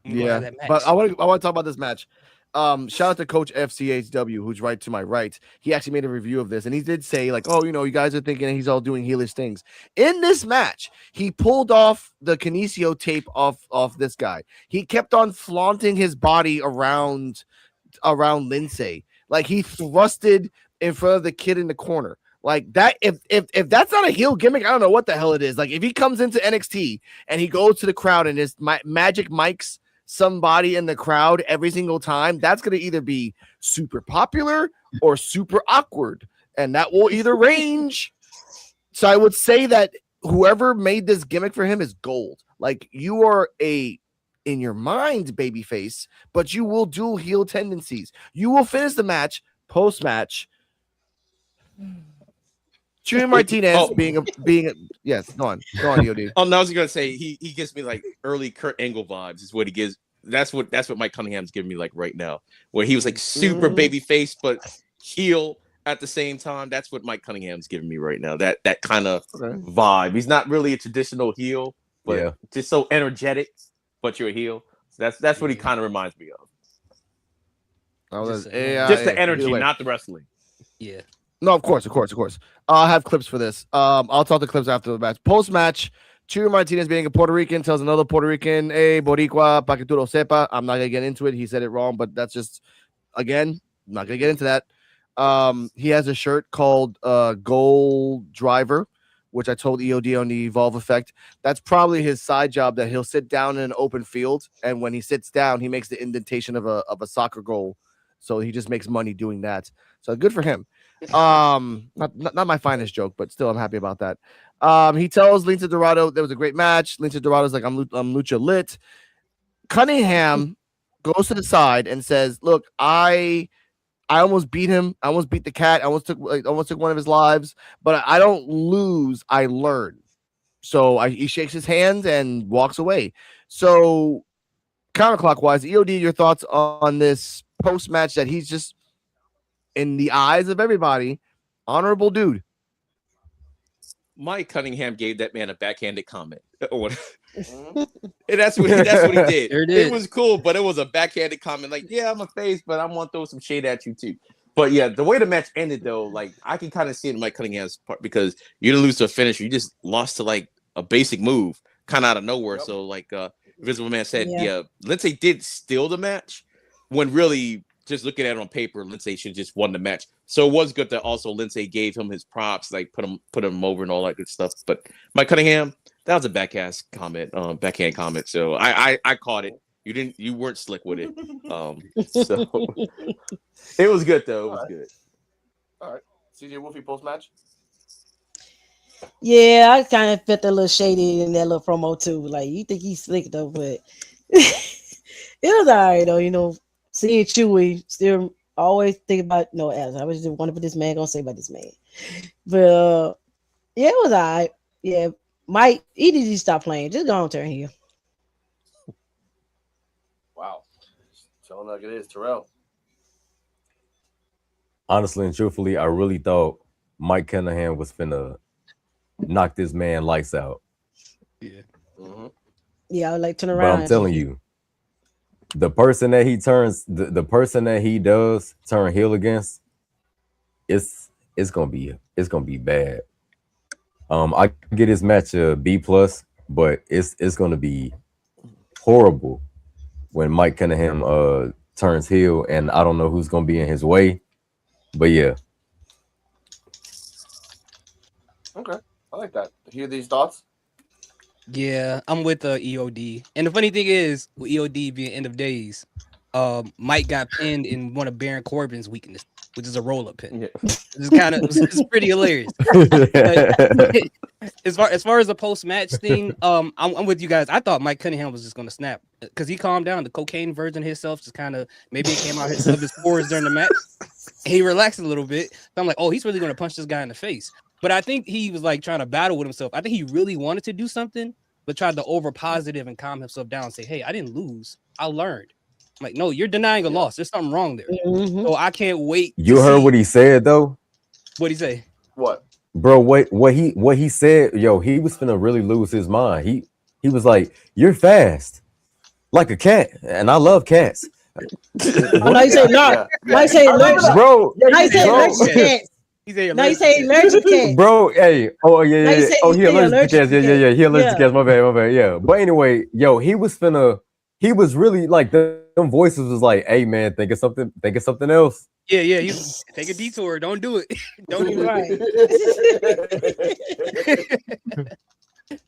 I'm gonna Yeah. have that match. But I want to talk about this match. Shout out to Coach FCHW, who's right to my right. He actually made a review of this, and he did say, like, oh, you guys are thinking he's all doing heelish things. In this match, he pulled off the Kinesio tape off this guy. He kept on flaunting his body around Lindsay. Like, he thrusted in front of the kid in the corner. Like that, if that's not a heel gimmick, I don't know what the hell it is. Like, if he comes into NXT and he goes to the crowd and his magic mics somebody in the crowd every single time, that's going to either be super popular or super awkward, and that will either range. So I would say that whoever made this gimmick for him is gold. Like, you are in your mind babyface, but you will do heel tendencies. You will finish the match post-match. Junior Martinez being yes, go on, EOD. Oh, no, I was gonna say he gives me like early Kurt Angle vibes. Is what he gives. That's what Mike Cunningham's giving me like right now, where he was like super baby face but heel at the same time. That's what Mike Cunningham's giving me right now. That kind of vibe. He's not really a traditional heel, but just so energetic. But you're a heel. So that's what he kind of reminds me of. Just the energy, not the wrestling. Yeah. No, of course. I'll have clips for this. I'll talk the clips after the match. Post-match, Junior Martinez, being a Puerto Rican, tells another Puerto Rican, "Hey, Boricua, pa que tú lo sepa." I'm not gonna get into it. He said it wrong, but that's just, again, I'm not gonna get into that. He has a shirt called Gold Driver, which I told EOD on the Evolve Effect. That's probably his side job, that he'll sit down in an open field, and when he sits down, he makes the indentation of a soccer goal. So he just makes money doing that. So good for him. Not my finest joke, but still, I'm happy about that. He tells Lince Dorado there was a great match. Lince Dorado's like, I'm lucha lit. Cunningham goes to the side and says, "Look, I almost beat him. I almost beat the cat. I almost took one of his lives, but I don't lose. I learn." So he shakes his hand and walks away. So counterclockwise, EOD, your thoughts on this post match that he's just, in the eyes of everybody, honorable dude. Mike Cunningham gave that man a backhanded comment. And that's what he did. It was cool, but it was a backhanded comment. Like, yeah, I'm a face, but I want to throw some shade at you too. But yeah, the way the match ended, though, like, I can kind of see it in Mike Cunningham's part, because you didn't lose to a finish. You just lost to like a basic move, kind of out of nowhere. So like Invisible Man said, yeah, Lindsay did steal the match, when really, just looking at it on paper, Lindsay should just won the match. So it was good that also Lindsay gave him his props, like put him over and all that good stuff. But Mike Cunningham, that was a backhand comment. So I caught it. You weren't slick with it. So it was good though. It was good. All right. CJ Wolfie post match. Yeah, I kind of felt a little shady in that little promo too. Like, you think he's slick though, but it was all right though. Seeing Chewy, still always think about as I was just wondering what this man gonna say about this man. But yeah, it was all right. Yeah, Mike, he need to stop playing. Just go on turn here. Wow. Telling like it is, Terrell. Honestly and truthfully, I really thought Mike Cunningham was finna knock this man lights out. Yeah. Yeah, I would like turn But around. I'm telling you, the person that he turns, the person that he does turn heel against, it's gonna be bad. I get his match a B+, but it's gonna be horrible when Mike Cunningham turns heel, and I don't know who's gonna be in his way. But yeah. Okay, I like that. Hear these thoughts? Yeah, I'm with EOD. And the funny thing is, with EOD being end of days, Mike got pinned in one of Baron Corbin's weaknesses. which is a roll-up pin. Yeah. It's pretty hilarious. As far as the post-match thing, I'm with you guys. I thought Mike Cunningham was just gonna snap because he calmed down. The cocaine version of himself just kind of maybe it came out of his pores during the match. He relaxed a little bit. So I'm like, oh, he's really gonna punch this guy in the face. But I think he was like trying to battle with himself. I think he really wanted to do something, but tried to over positive and calm himself down and say, hey, I didn't lose. I learned. I'm like, no, you're denying a loss. There's something wrong there. So I can't wait. You heard what he said though? What'd he say? What? Bro, what he said, yo, he was finna really lose his mind. He was like, you're fast, like a cat, and I love cats. No, he said no. No, he said allergic. Bro, No, he said allergic to cats. No, he said allergic to cats. Bro, hey, oh yeah, No, yeah, he yeah. said- Oh, he he said allergic to cats. Yeah. He allergic Yeah. to cats. My bad. Yeah. But anyway, yo, he was really like them voices was like, hey man, think of something else. Yeah. You take a detour. Don't do it. Don't do it.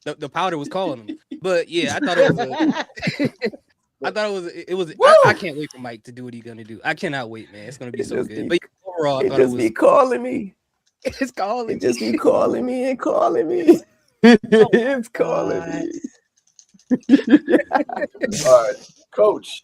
The powder was calling him. But yeah, I thought it was. I can't wait for Mike to do what he's gonna do. I cannot wait, man. It's gonna be so good. But overall, I thought it was. Calling me. It's calling. It just be calling me and calling me. It's calling me. All right, Coach,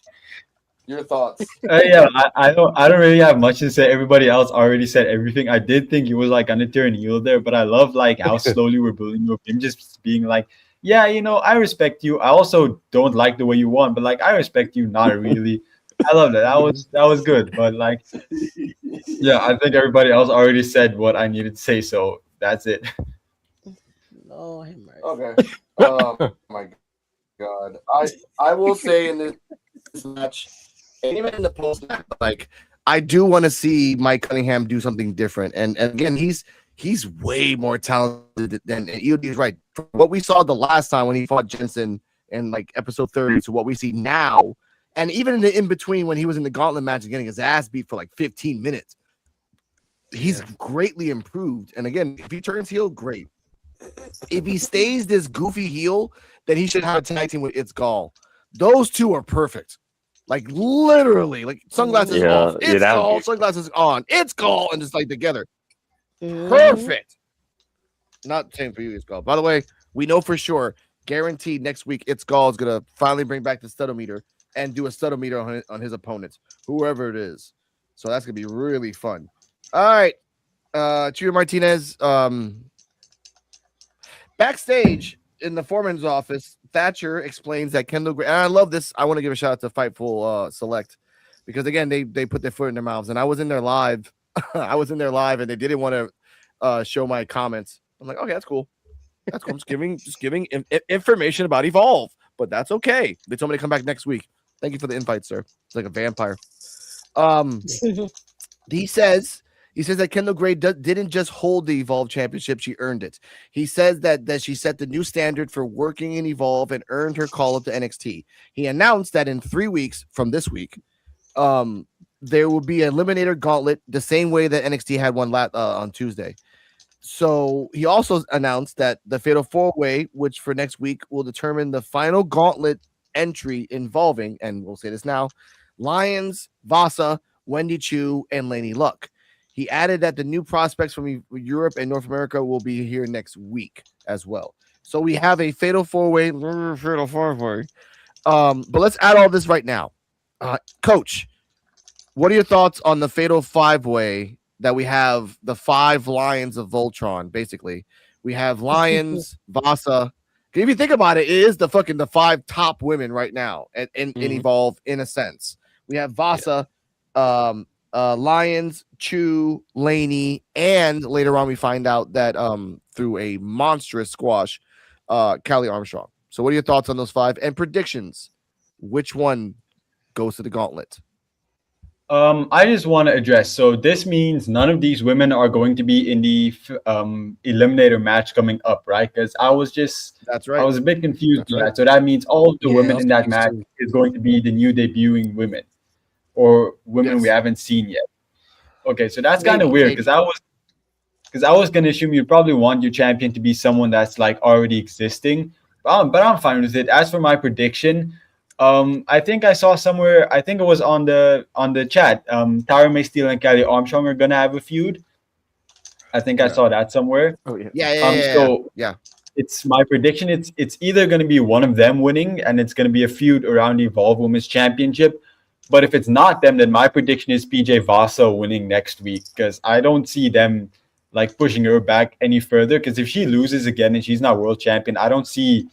your thoughts? Yeah, I don't really have much to say. Everybody else already said everything. I did think he was like gonna turn heel there, but I love like how slowly we're building up. Him just being like, yeah, I respect you. I also don't like the way you won, but like I respect you, not really. I love that. That was good. But like, yeah, I think everybody else already said what I needed to say, so that's it. Oh, okay. Oh my God. I will say in this match, and even in the post match, like I do want to see Mike Cunningham do something different. And again, he's way more talented than EOD is right. From what we saw the last time when he fought Jensen in like episode 30 to what we see now, and even in the in between when he was in the gauntlet match and getting his ass beat for like 15 minutes, he's greatly improved. And again, if he turns heel, great. If he stays this goofy heel, then he should have a tag team with It's Gall. Those two are perfect. Like literally, like sunglasses off. It's Gall, sunglasses on. It's Gall, and just like together. Perfect. Not saying for you, It's Gall. By the way, we know for sure, guaranteed next week, It's Gall is gonna finally bring back the studometer and do a studometer on his opponents, whoever it is. So that's gonna be really fun. All right, Chuy Martinez. Backstage in the foreman's office, Thatcher explains that Kendall Gray, and I love this. I want to give a shout out to Fightful Select because again, they put their foot in their mouths, and I was in there live. And they didn't want to show my comments. I'm like, okay, that's cool. That's cool. I'm just giving information about Evolve, but that's okay. They told me to come back next week. Thank you for the invite, sir. It's like a vampire. He says that Kendall Gray didn't just hold the Evolve championship, she earned it. He says that she set the new standard for working in Evolve and earned her call up to NXT. He announced that in 3 weeks from this week, there will be an Eliminator Gauntlet the same way that NXT had one on Tuesday. So he also announced that the Fatal 4-Way, which for next week will determine the final Gauntlet entry involving, and we'll say this now, Lyons, Vasa, Wendy Chu, and Laney Luck. He added that the new prospects from Europe and North America will be here next week as well. So we have a Fatal 4-Way, Fatal 4-Way. But let's add all this right now. Coach, what are your thoughts on the Fatal 5-Way that we have the 5 Lions of Voltron, basically? We have Lions, Vasa. If you think about it, it is the 5 top women right now in Evolve in a sense. We have Vasa, Lions, Chu, Laney, and later on we find out that through a monstrous squash, Callie Armstrong. So what are your thoughts on those 5 and predictions? Which one goes to the gauntlet? I just want to address. So this means none of these women are going to be in the eliminator match coming up, right? Because I was a bit confused with that. So that means all of the women in that match is going to be the new debuting women or women we haven't seen yet. Okay, so that's kind of weird because I was gonna assume you probably want your champion to be someone that's like already existing. But I'm fine with it. As for my prediction, I think I saw somewhere. I think it was on the chat. Tyra May Steele and Kelly Armstrong are gonna have a feud. I think I saw that somewhere. Oh yeah. So Yeah. it's my prediction. It's either gonna be one of them winning, and it's gonna be a feud around the Evolve Women's Championship. But if it's not them, then my prediction is PJ Vasa winning next week, because I don't see them like pushing her back any further. Because if she loses again and she's not world champion, I don't see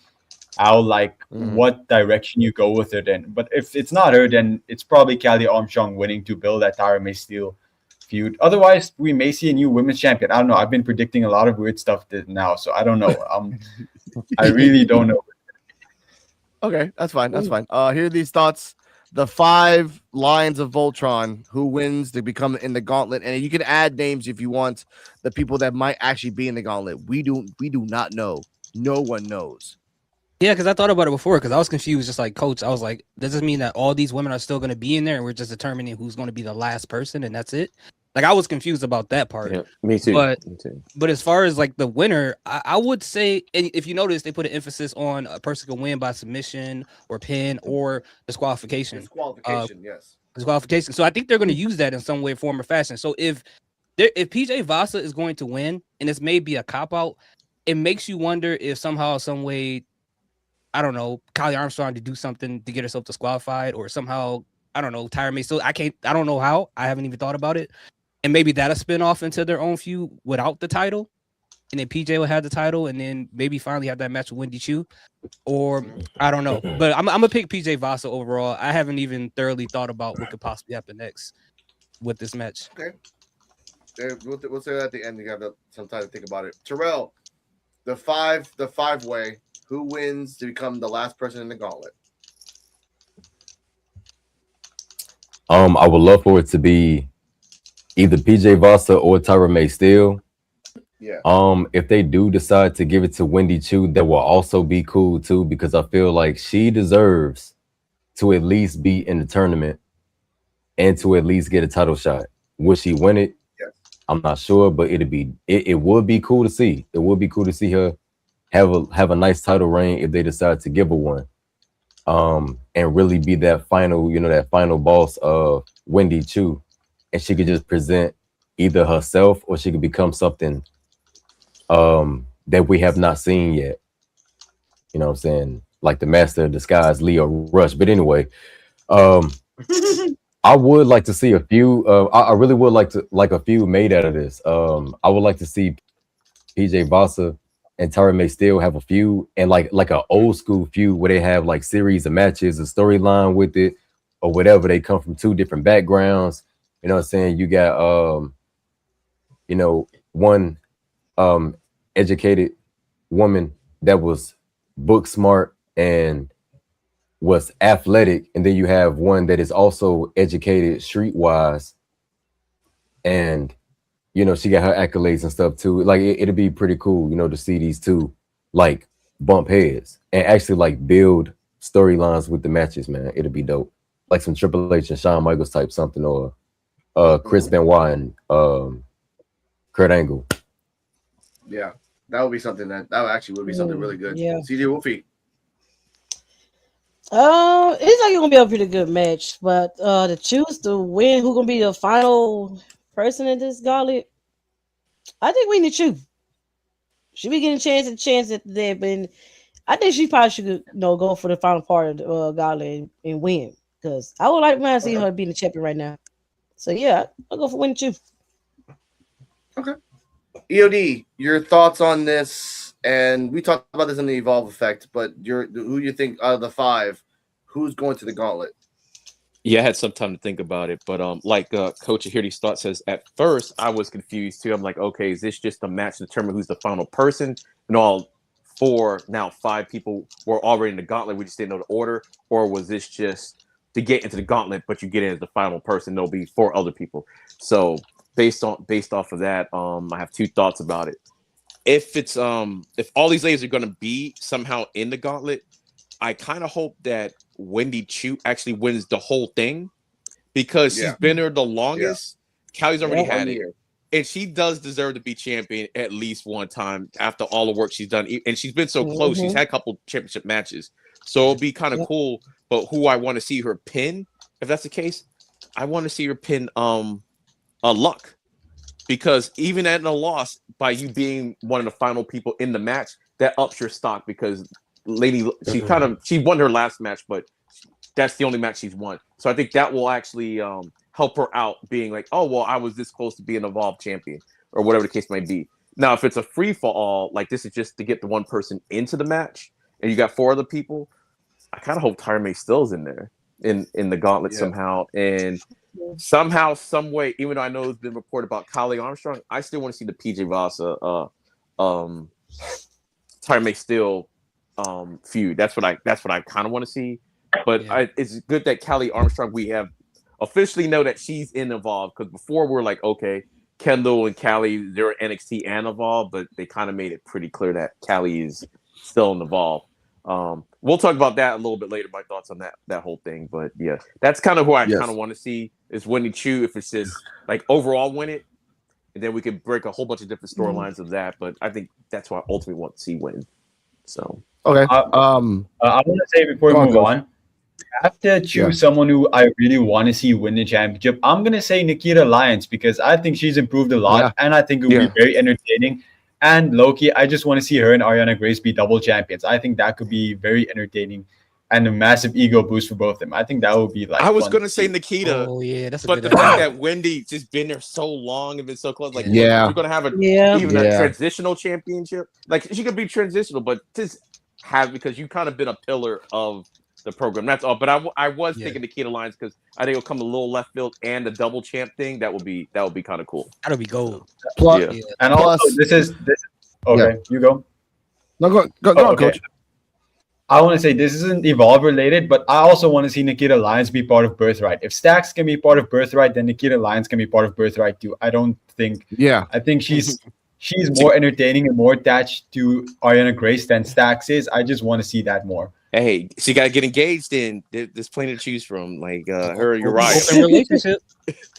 how what direction you go with her then. But if it's not her, then it's probably Kelly Armstrong winning to build that Tyra May Steele feud. Otherwise, we may see a new women's champion. I don't know. I've been predicting a lot of weird stuff now, so I don't know. I really don't know. Okay, that's fine. That's fine. Here are these thoughts. The 5 lines of Voltron. Who wins to become in the gauntlet? And you can add names if you want. The people that might actually be in the gauntlet. We do not know. No one knows. Yeah, because I thought about it before, because I was confused, just like Coach. I was like, does this mean that all these women are still going to be in there and we're just determining who's going to be the last person and that's it? Like, I was confused about that part. Yeah, me too. But as far as like the winner, I would say, and if you notice, they put an emphasis on a person can win by submission or pin or disqualification. Yes. Disqualification. So I think they're going to use that in some way, form, or fashion. So if PJ Vasa is going to win, and this may be a cop out, it makes you wonder if somehow, some way, I don't know, Kylie Armstrong to do something to get herself disqualified, or somehow, I don't know, Tyra May Steele. I don't know how. I haven't even thought about it. And maybe that'll spin off into their own feud without the title. And then PJ will have the title, and then maybe finally have that match with Wendy Chu. Or I don't know. But I'm gonna pick PJ Vasa overall. I haven't even thoroughly thought about what could possibly happen next with this match. Okay. We'll say that at the end. You have some time to think about it. Terrell, the five way. Who wins to become the last person in the gauntlet? I would love for it to be either PJ Vasa or Tyra May Steele. Yeah. If they do decide to give it to Wendy Chu, that will also be cool too, because I feel like she deserves to at least be in the tournament and to at least get a title shot. Will she win it? Yes. I'm not sure, but it would be cool to see. It would be cool to see her have a nice title reign if they decide to give her one. And really be that final boss of Wendy Chu. And she could just present either herself, or she could become something that we have not seen yet. You know what I'm saying? Like the Master of Disguise, Leo Rush. But anyway, I would like to see a few. I really would like a few made out of this. I would like to see PJ Vasa and Tyra May Steele have a feud, and like an old school feud where they have like series of matches, a storyline with it, or whatever. They come from 2 different backgrounds. You know what I'm saying? You got one educated woman that was book smart and was athletic, and then you have one that is also educated streetwise, and she got her accolades and stuff too. Like it'd be pretty cool, to see these 2 like bump heads and actually like build storylines with the matches, man. It'd be dope. Like some Triple H and Shawn Michaels type something, or Chris Benoit and Kurt Angle. Yeah, that would be something that actually would be something really good. Yeah. CJ Wolfie. It's like gonna be a pretty good match, but to choose to win, who gonna be the final person in this gauntlet? I think we need to choose. She be getting a chance at that, but I think she probably should go for the final part of the gauntlet and win, because I would like to see her being the champion right now. So yeah, I'll go for Wendy Chu. Okay. EOD, your thoughts on this? And we talked about this in the Evolve effect, but who you think out of the 5, who's going to the gauntlet? Yeah, I had some time to think about it, but Coach Ahirdi's thought says, at first I was confused too. I'm like, okay, is this just a match to determine who's the final person? And all 5 people were already in the gauntlet, we just didn't know the order, or was this just to get into the gauntlet, but you get in as the final person? There'll be 4 other people. So based off of that, I have 2 thoughts about it. If it's if all these ladies are going to be somehow in the gauntlet, I kind of hope that Wendy Chu actually wins the whole thing, because she's been there the longest. Yeah. Callie's already had it, and she does deserve to be champion at least one time after all the work she's done. And she's been so close. She's had a couple championship matches, so it'll be kind of cool. But who I want to see her pin, if that's the case, I want to see her pin Luck. Because even at a loss, by you being one of the final people in the match, that ups your stock because she won her last match, but that's the only match she's won. So I think that will actually help her out being like, oh, well, I was this close to being Evolve champion or whatever the case might be. Now, if it's a free for all, like this is just to get the one person into the match and you got 4 other people, I kind of hope Tyra May Still's in there in the gauntlet somehow. And somehow, some way, even though I know it's been reported about Kylie Armstrong, I still want to see the PJ Vasa Tyra May Still feud. That's what I kind of want to see. But it's good that Kylie Armstrong, we have officially know that she's in Evolve, because before we're like, okay, Kendall and Callie, they're NXT and Evolve, but they kind of made it pretty clear that Callie is still in Evolve. We'll talk about that a little bit later, my thoughts on that whole thing. But yeah, that's kind of who I kind of want to see is Wendy Chu, if it's just like overall win it, and then we can break a whole bunch of different storylines of that. But I think that's what I ultimately want to see win. So okay. I want to say before we move on, I have to choose someone who I really want to see win the championship. I'm gonna say Nikita Lyons because I think she's improved a lot, and I think it would be very entertaining. And Loki, I just want to see her and Ariana Grace be double champions. I think that could be very entertaining and a massive ego boost for both of them. I think that would be like. I was gonna say Nikita. Oh yeah, that's. But the fact that Wendy just been there so long and been so close, like you're gonna have even a transitional championship. Like she could be transitional, but just have because you kind of been a pillar of the program. That's all. But I was thinking Nikita Lyons because I think it'll come a little left field and the double champ thing. That would be kind of cool. That'll be gold. Plus, and also this is okay. You go. No, go on, Coach. I want to say this isn't Evolve related, but I also want to see Nikita Lyons be part of Birthright. If Stax can be part of Birthright, then Nikita Lyons can be part of Birthright too. I don't think. Yeah. I think she's more entertaining and more attached to Ariana Grace than Stax is. I just want to see that more. Hey, she got to get engaged in. There's plenty to choose from, like her and Uriah.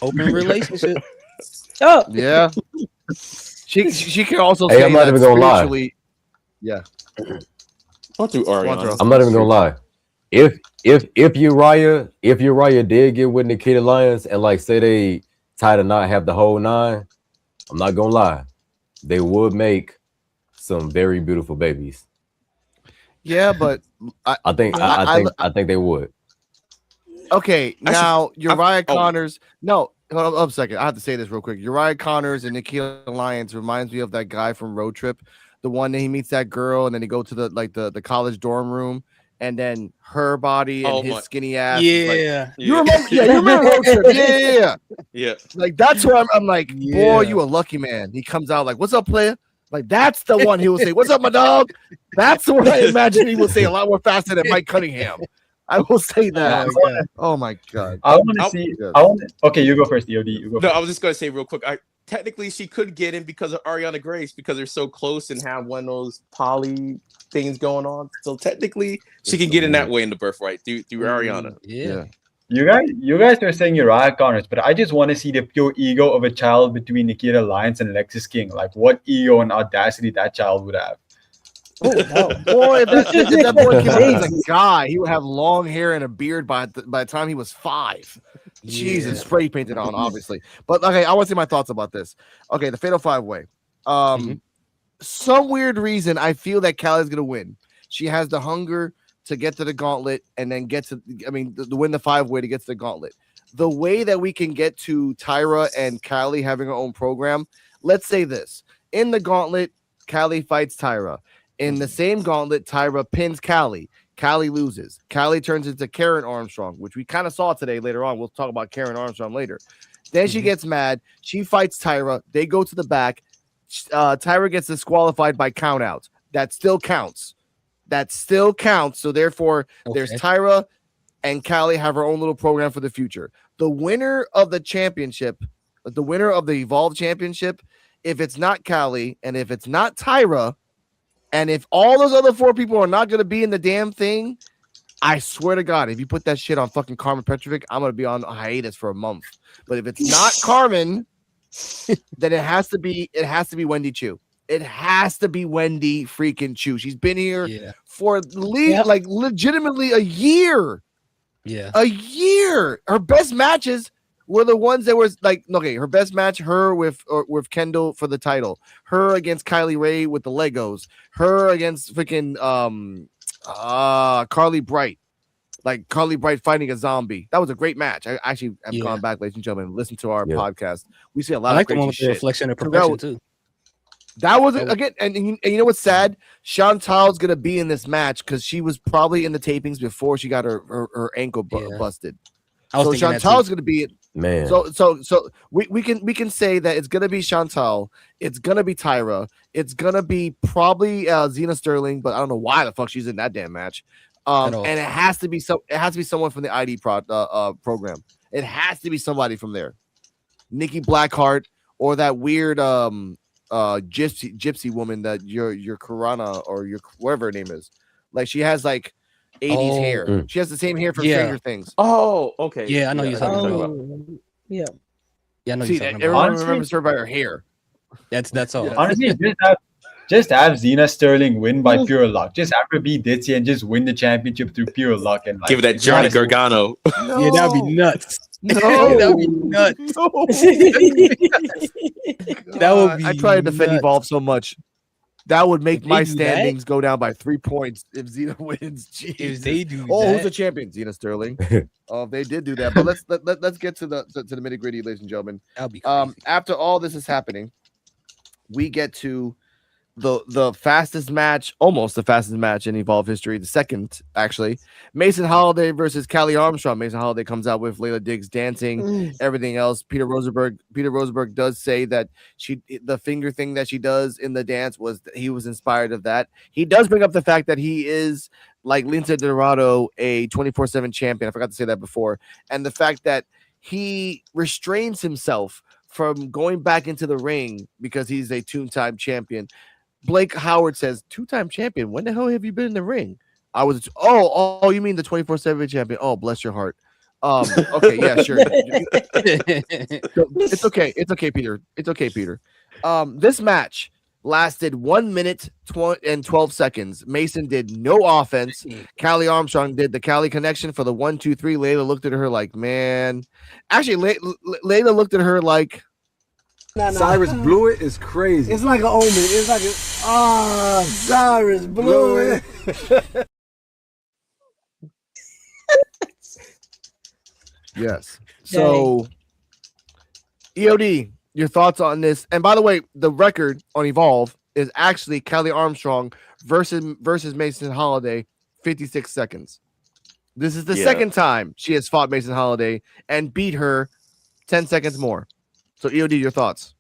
Open relationship. Oh yeah. She can also. Hey, say I'm not even gonna lie. Yeah. I'm not even gonna lie. If Uriah did get with Nikita Lyons and like say they tied a knot, have the whole 9, I'm not gonna lie, they would make some very beautiful babies. Yeah, but I think they would. Okay, now Uriah Connors. No, hold on a second. I have to say this real quick. Uriah Connors and Nikita Lyons reminds me of that guy from Road Trip, the one that he meets that girl and then he go to the college dorm room and then her body and his skinny ass. Yeah, you remember? Yeah, you remember Road Trip? Yeah. Like that's where I'm like, boy, you a lucky man. He comes out like, "What's up, player?" Like that's the one he will say, "What's up, my dog?" That's the one I imagine he will say a lot more faster than Mike Cunningham. I will say that. Oh my god. I want to see. Okay, you go first, EOD. You go first. I was just gonna say real quick. Technically, she could get in because of Ariana Grace because they're so close and have one of those poly things going on. So technically, she can get in that way in the Birthright through Ariana. Yeah. You guys are saying Uriah Connors, but I just want to see the pure ego of a child between Nikita Lyons and Lexis King. Like what ego and audacity that child would have. Oh no, boy! If that boy came out as a guy, he would have long hair and a beard by the time he was 5. Jesus, spray painted on, obviously. But okay, I want to see my thoughts about this. Okay, the Fatal 5-Way. Some weird reason, I feel that Callie's gonna win. She has the hunger to get to the gauntlet and then get to. I mean, to win the 5-Way to get to the gauntlet. The way that we can get to Tyra and Callie having her own program. Let's say this: in the gauntlet, Callie fights Tyra. In the same gauntlet, Tyra pins Callie. Callie loses. Callie turns into Karen Armstrong, which we kind of saw today later on. We'll talk about Karen Armstrong later. Then she gets mad. She fights Tyra. They go to the back. Tyra gets disqualified by countouts. That still counts. So therefore, there's Tyra and Callie have her own little program for the future. The winner of the championship, the winner of the Evolve Championship, if it's not Callie and if it's not Tyra, and if all those other 4 people are not going to be in the damn thing, I swear to God, if you put that shit on fucking Carmen Petrovic, I'm going to be on hiatus for a month. But if it's not Carmen, then it has to be Wendy Chu. It has to be Wendy freaking Chu. She's been here for legitimately a year. Yeah. A year. Her best matches were the ones that was like, okay, her best match, her with Kendall for the title, her against Kylie Ray with the Legos, her against freaking Carly Bright. Like Carly Bright fighting a zombie. That was a great match. I actually have gone back, ladies and gentlemen, and listened to our podcast. We see a lot I like of the one crazy with the shit. reflection of perfection too. That was again, and you know what's sad? Chantal's gonna be in this match because she was probably in the tapings before she got her ankle busted. So Chantal's gonna be man. So we can say that it's gonna be Chantal, it's gonna be Tyra, it's gonna be probably Zena Sterling, but I don't know why the fuck she's in that damn match. And it has to be someone from the ID program. It has to be somebody from there. Nikki Blackheart or that weird gypsy woman that your Karana or your whatever her name is. Like she has like 80s hair. She has the same hair from Stranger Things. Oh, okay. Yeah, I know you're talking about. Yeah. Yeah, I know See, you're talking about. everyone remembers her by her hair. That's all. Honestly, just have Zena Sterling win by pure luck. Just have her be ditzy and just win the championship through pure luck and like, give it that Johnny Gargano. No. Yeah, that'd be nuts. No, that'd be nuts. No. That would be. I try to defend nuts. Evolve so much. That would make If they my do standings go down by 3 points if Zena wins. Jesus. If they do who's that, the champion? Zena Sterling. Oh, they did do that. But let's get to the nitty gritty, ladies and gentlemen. that'd be crazy. After all this is happening, we get to the fastest match, almost the fastest match in Evolve history, the second actually. Mason Holiday versus Callie Armstrong. Mason Holiday comes out with Layla Diggs dancing, everything else. Peter Rosenberg does say that the finger thing that she does in the dance was he was inspired of that. He does bring up the fact that he is, like Lince Dorado, a 24/7 champion. I forgot to say that before. And the fact that he restrains himself from going back into the ring because he's a two-time champion. Blake Howard says, two-time champion. When the hell have you been in the ring? I was. Oh, you mean the 24/7 champion? Oh, bless your heart. Okay, yeah, sure. It's okay. It's okay, Peter. It's okay, Peter. This match lasted 1 minute and 12 seconds. Mason did no offense. Callie Armstrong did the Callie connection for the 1, 2, 3. Layla looked at her like, man. Actually, Layla looked at her like, Cyrus blew it is crazy. It's like an omen. It's like Cyrus blew it. yes. So, EOD, your thoughts on this? And by the way, the record on Evolve is actually Callie Armstrong versus Mason Holiday, 56 seconds. This is the second time she has fought Mason Holiday and beat her 10 seconds more. So, EOD, your thoughts?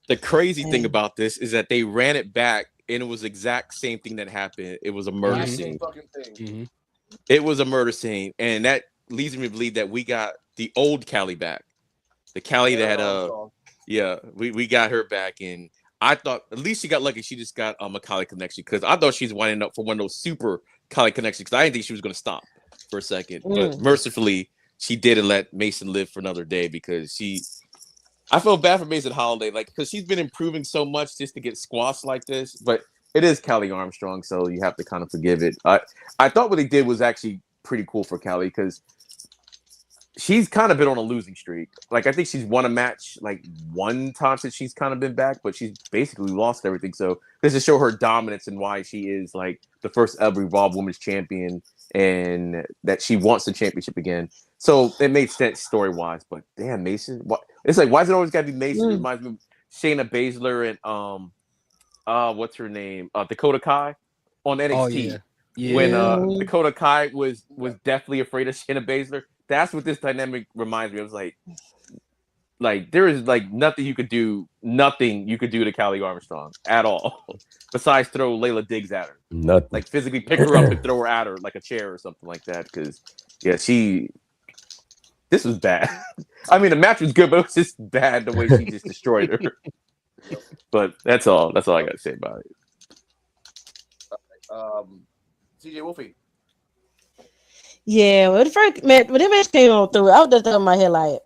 The crazy thing about this is that they ran it back, and it was the exact same thing that happened. It was a murder scene. It was a murder scene, and that leads me to believe that we got the old Callie back. The Callie that we got her back, and I thought at least she got lucky. She just got a Callie connection because I thought she was winding up for one of those super Callie connections because I didn't think she was going to stop for a second, but mercifully she didn't let Mason live for another day because I feel bad for Mason Holiday, like because she's been improving so much just to get squashed like this. But it is Callie Armstrong, so you have to kind of forgive it. I thought what they did was actually pretty cool for Callie because she's kind of been on a losing streak. Like I think she's won a match like one time since she's kind of been back, but she's basically lost everything. So this to show her dominance and why she is like the first ever Evolve Women's Champion and that she wants the championship again. So it made sense story wise. But damn, Mason, what? It's like why is it always got to be Mason? It reminds me of Shayna Baszler and what's her name? Dakota Kai on NXT. Oh, yeah. When Dakota Kai was definitely afraid of Shayna Baszler. That's what this dynamic reminds me of. It was like there is like nothing you could do to Callie Armstrong at all, besides throw Layla Diggs at her. Nothing. Like physically pick her up and throw her at her like a chair or something like that. Because this was bad. I mean, the match was good, but it was just bad the way she just destroyed her. But that's all I got to say about it. CJ Wolfie. Yeah, well, the first match, when the match came on through, I was just in my head like,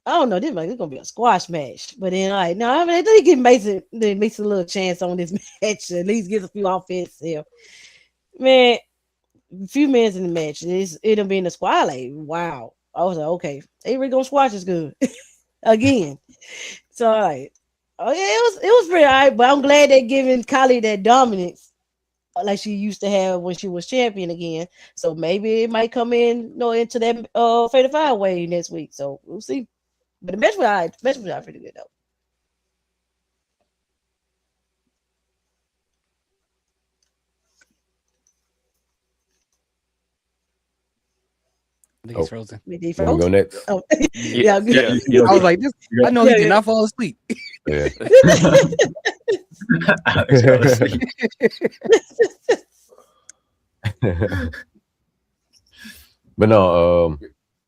I don't know, this is gonna be a squash match. But then like, no, I mean, I think it makes a little chance on this match, at least get a few offense. Yeah. Man, a few minutes in the match, it'll be in the squad. Like, wow. I was like, okay, Avery gonna squash is good again. So like, oh yeah, it was pretty alright. But I'm glad they're giving Kylie that dominance like she used to have when she was champion again. So maybe it might come in, into that Fatal 5-Way next week. So we'll see. But the match was alright. The match was alright, pretty good though. I think he's frozen. He Want me to go next? Oh, yeah. I was like, I know he did not fall asleep. Yeah. Alex fell asleep. But no,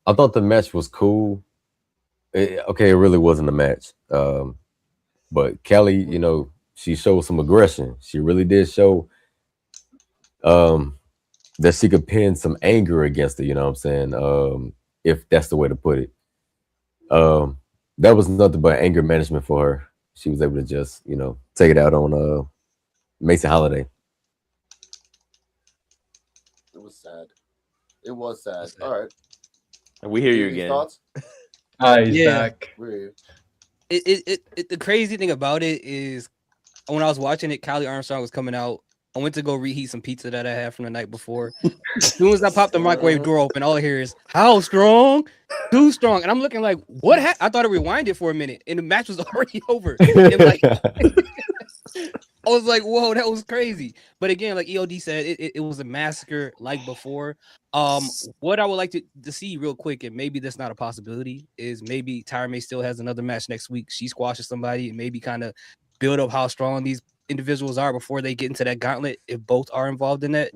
I thought the match was cool. It really wasn't a match. But Kelly, she showed some aggression. She really did show that she could pin some anger against her, you know what I'm saying? If that's the way to put it. That was nothing but anger management for her. She was able to just, take it out on Mason Holiday. It was sad. It was sad. All right. We hear you Any again. Thoughts? He's back. We hear you. The crazy thing about it is when I was watching it, Kylie Armstrong was coming out. I went to go reheat some pizza that I had from the night before. As soon as I popped the microwave door open, all I hear is "How strong? Too strong." And I'm looking like, what I thought it rewinded for a minute, and the match was already over. And like, I was like, whoa, that was crazy. But again, like EOD said, it was a massacre like before. What I would like to see real quick, and maybe that's not a possibility, is maybe Tyra May still has another match next week. She squashes somebody and maybe kind of build up how strong these individuals are before they get into that gauntlet. If both are involved in that,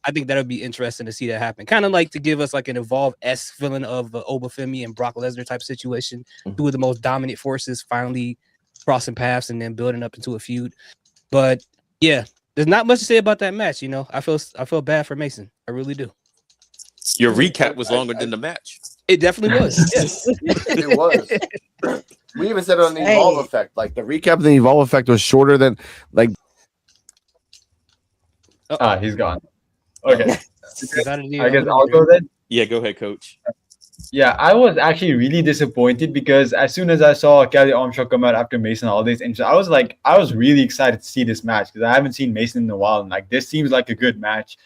I think that would be interesting to see that happen. Kind of like to give us like an Evolve-esque feeling of Obafemi and Brock Lesnar type situation. Two of the most dominant forces finally crossing paths and then building up into a feud. But yeah, there's not much to say about that match. I feel bad for Mason. I really do. Your recap was longer than the match. It definitely was. Yes, it was. We even said it on the Evolve effect. Like the recap of the Evolve effect was shorter than like. He's gone. Okay. I guess I'll I'll go then. Yeah, go ahead, Coach. Yeah, I was actually really disappointed because as soon as I saw Kelly Armstrong come out after Mason Holiday's injury, I was really excited to see this match because I haven't seen Mason in a while, and like this seems like a good match.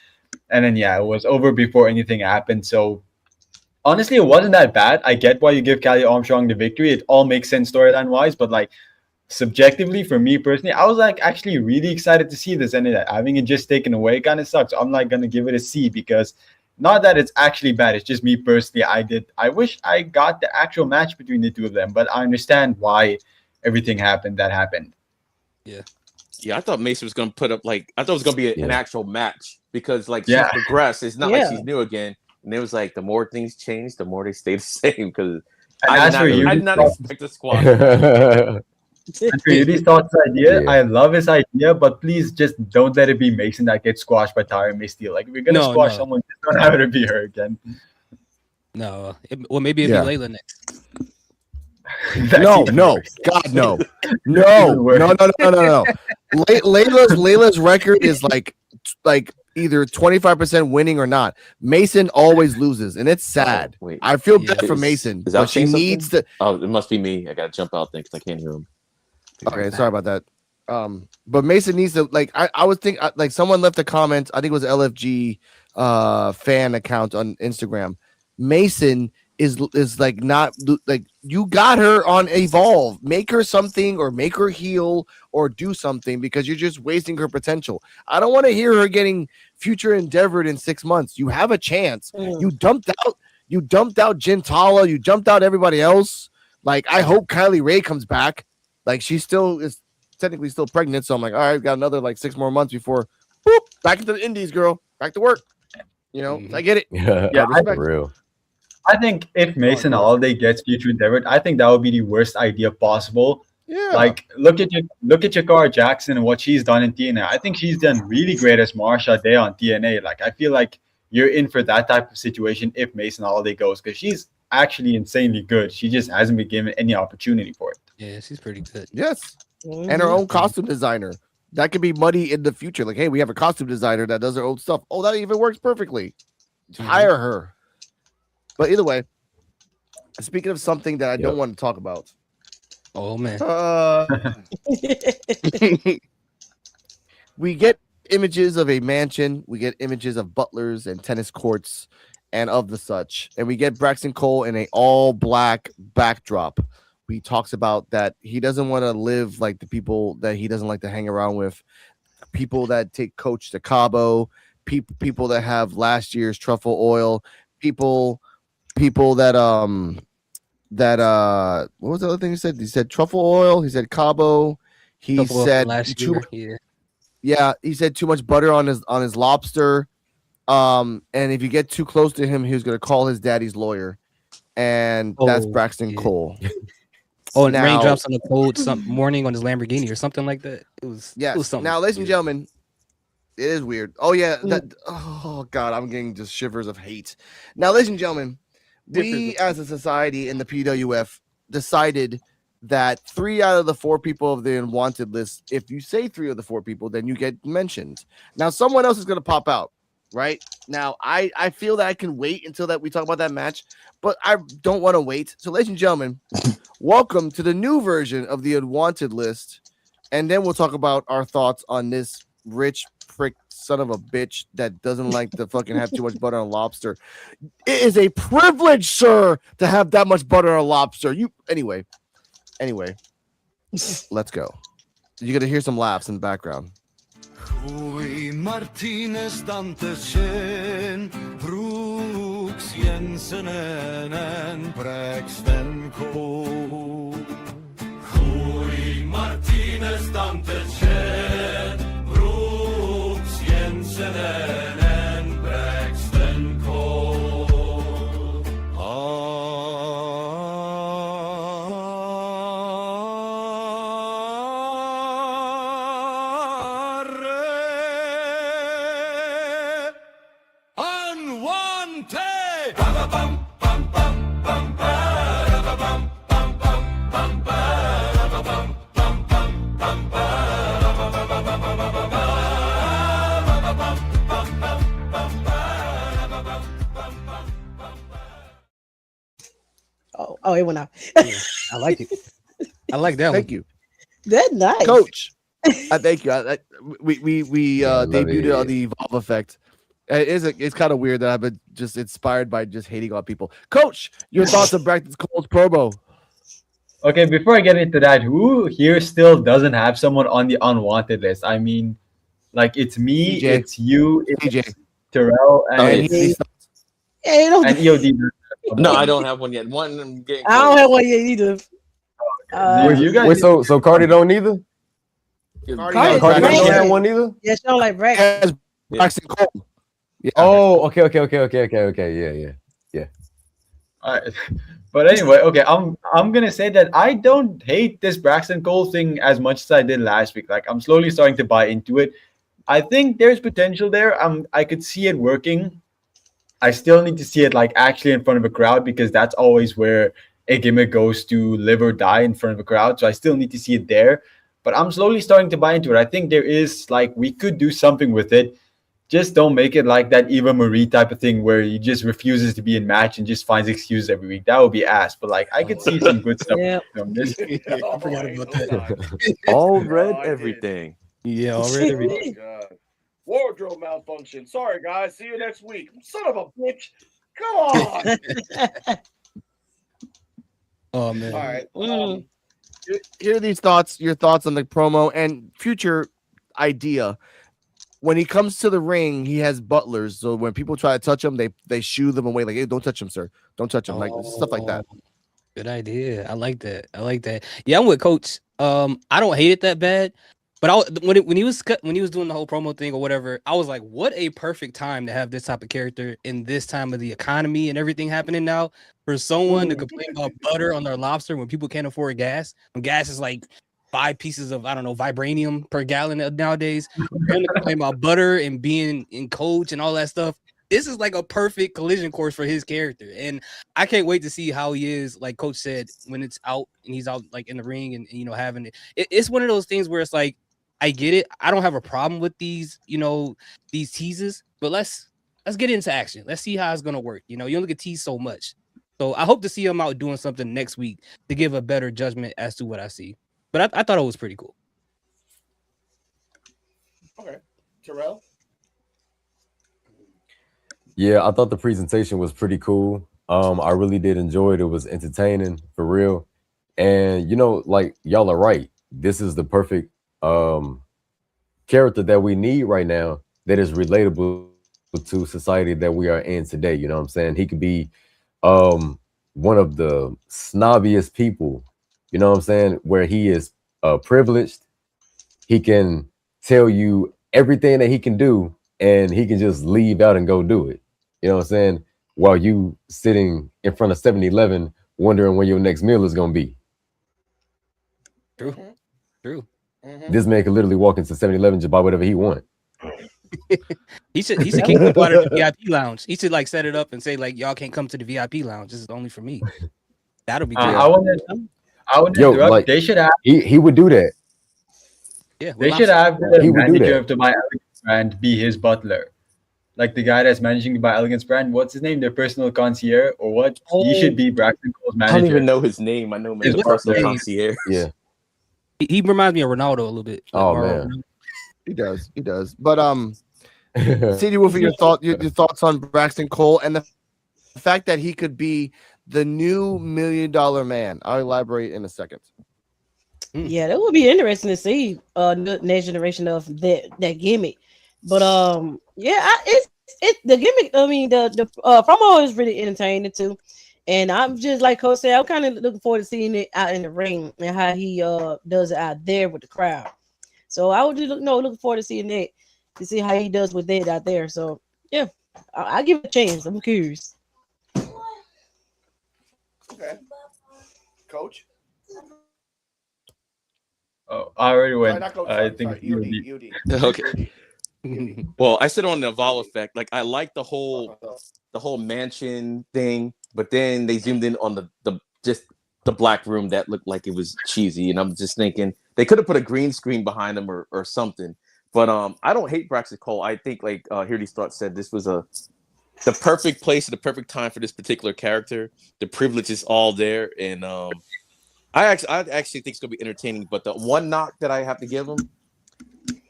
And then it was over before anything happened. So honestly, it wasn't that bad. I get why you give Kelly Armstrong the victory. It all makes sense storyline wise, but like subjectively for me personally, I was like actually really excited to see this, and having it just taken away kind of sucks. I'm like gonna give it a C because not that it's actually bad. It's just me personally. I wish I got the actual match between the two of them, but I understand why everything happened that happened. Yeah, I thought Mason was gonna put up I thought it was gonna be an actual match because she's progressed. It's not like she's new again. And it was like the more things change, the more they stay the same. Because I did not expect a squad. And for Yudi's thoughts idea, I love his idea, but please just don't let it be Mason that gets squashed by Tyra May Steele. Like if you're gonna squash someone, just don't have it be her again. No, maybe it'd be Layla next. No, God, no. Layla's record is like either 25% winning or not. Mason always loses, and it's sad. I feel bad for Mason, but she needs to. Oh, it must be me. I gotta jump out there because I can't hear him. Okay, sorry about that. But Mason needs to I was thinking someone left a comment. I think it was LFG fan account on Instagram. Mason is like not like you got her on Evolve. Make her something or make her heal or do something because you're just wasting her potential. I don't want to hear her getting future endeavored in 6 months. You have a chance. You dumped out Gintala. You jumped out everybody else. Like I hope Kylie Ray comes back. Like she still is technically still pregnant. So I'm like, all right, got another 6 more months before back into the indies, girl. Back to work. I get it. Yeah, for real. I think if Mason Holiday gets future endeavored, I think that would be the worst idea possible. Yeah. Like look at Jakara Jackson and what she's done in TNA. I think she's done really great as Marsha Day on TNA. Like I feel like you're in for that type of situation if Mason Holiday goes because she's actually insanely good. She just hasn't been given any opportunity for it. Yeah, she's pretty good. Yes. And her own costume designer. That could be money in the future. Like, hey, we have a costume designer that does her own stuff. Oh, that even works perfectly. Hire her. But either way, speaking of something that I don't want to talk about. Oh man. We get images of a mansion. We get images of butlers and tennis courts and of the such. And we get Braxton Cole in a all black backdrop. He talks about that he doesn't want to live like the people that he doesn't like to hang around with. People that take Coach to Cabo, people that have last year's truffle oil, people that what was the other thing he said? He said truffle oil, he said Cabo, he Truffle oil said last year, yeah, he said too much butter on his lobster. And if you get too close to him, he was gonna call his daddy's lawyer. And that's Braxton Cole. Oh, and raindrops on the cold morning on his Lamborghini or something like that. It was something. Now, ladies and gentlemen, it is weird. Oh yeah, oh god, I'm getting just shivers of hate. Now, ladies and gentlemen, we as a society in the PWF decided that 3 out of the 4 people of the unwanted list, if you say 3 of the 4 people, then you get mentioned. Now, someone else is going to pop out, right? Now, I feel that I can wait until that we talk about that match, but I don't want to wait. So, ladies and gentlemen, welcome to the new version of the unwanted list, and then we'll talk about our thoughts on this rich prick son of a bitch that doesn't like to fucking have too much butter on lobster. It is a privilege, sir, to have that much butter on lobster. Anyway, let's go. You're gonna hear some laughs in the background. Hui Martinez Dantesjen, Brooks Jensenen en Braxton Cole. Hui Martinez Dantesjen, Brooks Jensenen en Braxton Cole. Oh, it went out. I like it. I like that. Thank you. That's nice, Coach. Thank you. We debuted the Evolve effect. It's kind of weird that I've been just inspired by just hating on people. Coach, your thoughts on Braxton Cole's promo? Okay, before I get into that, who here still doesn't have someone on the unwanted list? I mean, like it's me, TJ. it's you, it's TJ. Terrell, and and EOD. No, I don't have one yet. One I'm getting I don't have one yet either. You guys, Wait, so Cardi don't either? Cardi don't have one either? Yeah, she don't like Braxton. Braxton Cole. Yeah. Oh, okay. Yeah. All right. But anyway, okay, I'm gonna say that I don't hate this Braxton Cole thing as much as I did last week. Like I'm slowly starting to buy into it. I think there's potential there. I could see it working. I still need to see it like actually in front of a crowd because that's always where a gimmick goes to live or die in front of a crowd. So I still need to see it there. But I'm slowly starting to buy into it. I think there is like we could do something with it. Just don't make it like that Eva Marie type of thing where he just refuses to be in match and just finds excuses every week. That would be ass. But like I could see some good stuff from this. I forgot about that. all red everything. Yeah, all red everything. Oh, wardrobe malfunction. Sorry, guys. See you next week. Son of a bitch. Come on. Oh man. All right. Here are these thoughts. Your thoughts on the promo and future idea. When he comes to the ring, he has butlers. So when people try to touch him, they shoo them away. Like, hey, don't touch him, sir. Don't touch him. Like stuff like that. Good idea. I like that. Yeah, I'm with Coach. I don't hate it that bad, but when he was doing the whole promo thing or whatever, I was like, what a perfect time to have this type of character in this time of the economy and everything happening now for someone to complain about butter on their lobster when people can't afford gas. When gas is like 5 pieces of, I don't know, vibranium per gallon nowadays. For him to complain about butter and being in Coach and all that stuff. This is like a perfect collision course for his character. And I can't wait to see how he is, like Coach said, when it's out and he's out like in the ring and you know, having it. It's one of those things where it's like, I get it. I don't have a problem with these, these teases, but let's get into action. Let's see how it's gonna work. You only get teased so much. So I hope to see him out doing something next week to give a better judgment as to what I see. But I thought it was pretty cool. Okay. Terrell? Yeah, I thought the presentation was pretty cool. I really did enjoy it. It was entertaining for real. And like y'all are right. This is the perfect character that we need right now that is relatable to society that we are in today. You know what I'm saying? He could be one of the snobbiest people, you know what I'm saying, where he is privileged. He can tell you everything that he can do, and he can just leave out and go do it. You know what I'm saying? While you sitting in front of 7-Eleven wondering when your next meal is going to be. True. True. This man could literally walk into 7-Eleven just buy whatever he want. He should kick people out of the VIP lounge. He should like set it up and say like, y'all can't come to the VIP lounge. This is only for me. That'll be great. I would interrupt. Like, they should have. He would do that. Yeah, they should have the manager of the My Elegance brand be his butler, like the guy that's managing the My Elegance brand. What's his name? Their personal concierge or what? He should be Braxton Cole's manager. I don't even know his name. I know him as the personal concierge. Yeah, he reminds me of Ronaldo a little bit. Oh man, he does. But CD Wolfie, your thoughts on Braxton Cole and the fact that he could be the new $1 million man. I'll elaborate in a second. Yeah, that would be interesting to see next generation of that gimmick. But it's the gimmick. I mean, the promo is really entertaining too. And I'm just like Coach said, I'm kind of looking forward to seeing it out in the ring and how he does it out there with the crowd. So I would just looking forward to seeing that, to see how he does with that out there. So yeah, I give it a chance. I'm curious. Okay, Coach. Oh, I already went. Sorry, not Coach, I think UD. Okay. Well, I said on the Vol effect, like I like the whole mansion thing, but then they zoomed in on the black room that looked like it was cheesy, and I'm just thinking they could have put a green screen behind them or something. But I don't hate Braxton Cole. I think like Hearty's thought said, this was the perfect place at the perfect time for this particular character. The privilege is all there, and I actually think it's gonna be entertaining. But the one knock that I have to give him,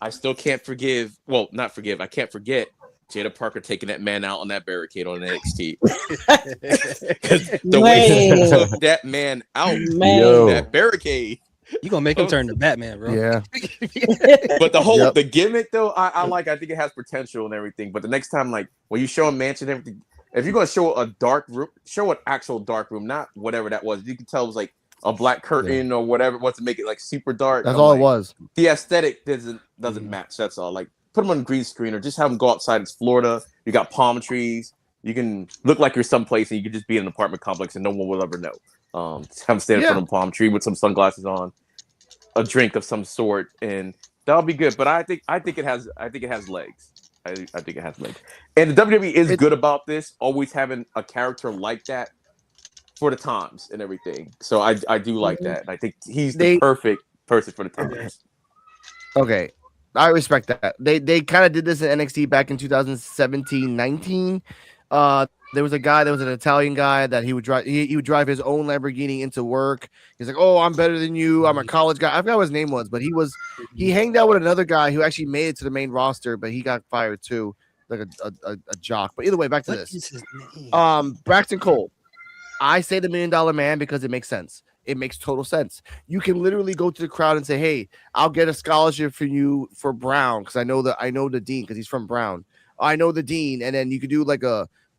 I still can't forgive. Well, not forgive. I can't forget Jada Parker taking that man out on that barricade on NXT. The way she took that man out on that barricade. You gonna make him turn to Batman, bro? Yeah. But the gimmick though, I like. I think it has potential and everything. But the next time, like when you show a mansion and everything, if you're gonna show a dark room, show an actual dark room, not whatever that was. You can tell it was like a black curtain or whatever. Wants to make it like super dark. That's all it was. The aesthetic doesn't match. That's all. Like put them on green screen or just have them go outside. It's Florida. You got palm trees. You can look like you're someplace and you can just be in an apartment complex and no one will ever know. Just have them stand in front of a palm tree with some sunglasses on, a drink of some sort, and that'll be good. But I think it has legs. I think it has legs. And the WWE is good about this, always having a character like that for the times and everything. So I do like that. I think he's the perfect person for the times. Okay. I respect that. They kind of did this in NXT back in 2017-19. There was a guy that was an Italian guy that he would drive. He would drive his own Lamborghini into work. He's like, "Oh, I'm better than you. I'm a college guy." I forgot what his name was, but he hanged out with another guy who actually made it to the main roster, but he got fired too, like a jock. But either way, back to this. Braxton Cole. I say the $1 million man because it makes sense. It makes total sense. You can literally go to the crowd and say, "Hey, I'll get a scholarship for you for Brown because I know the dean because he's from Brown. I know the dean," and then you could do like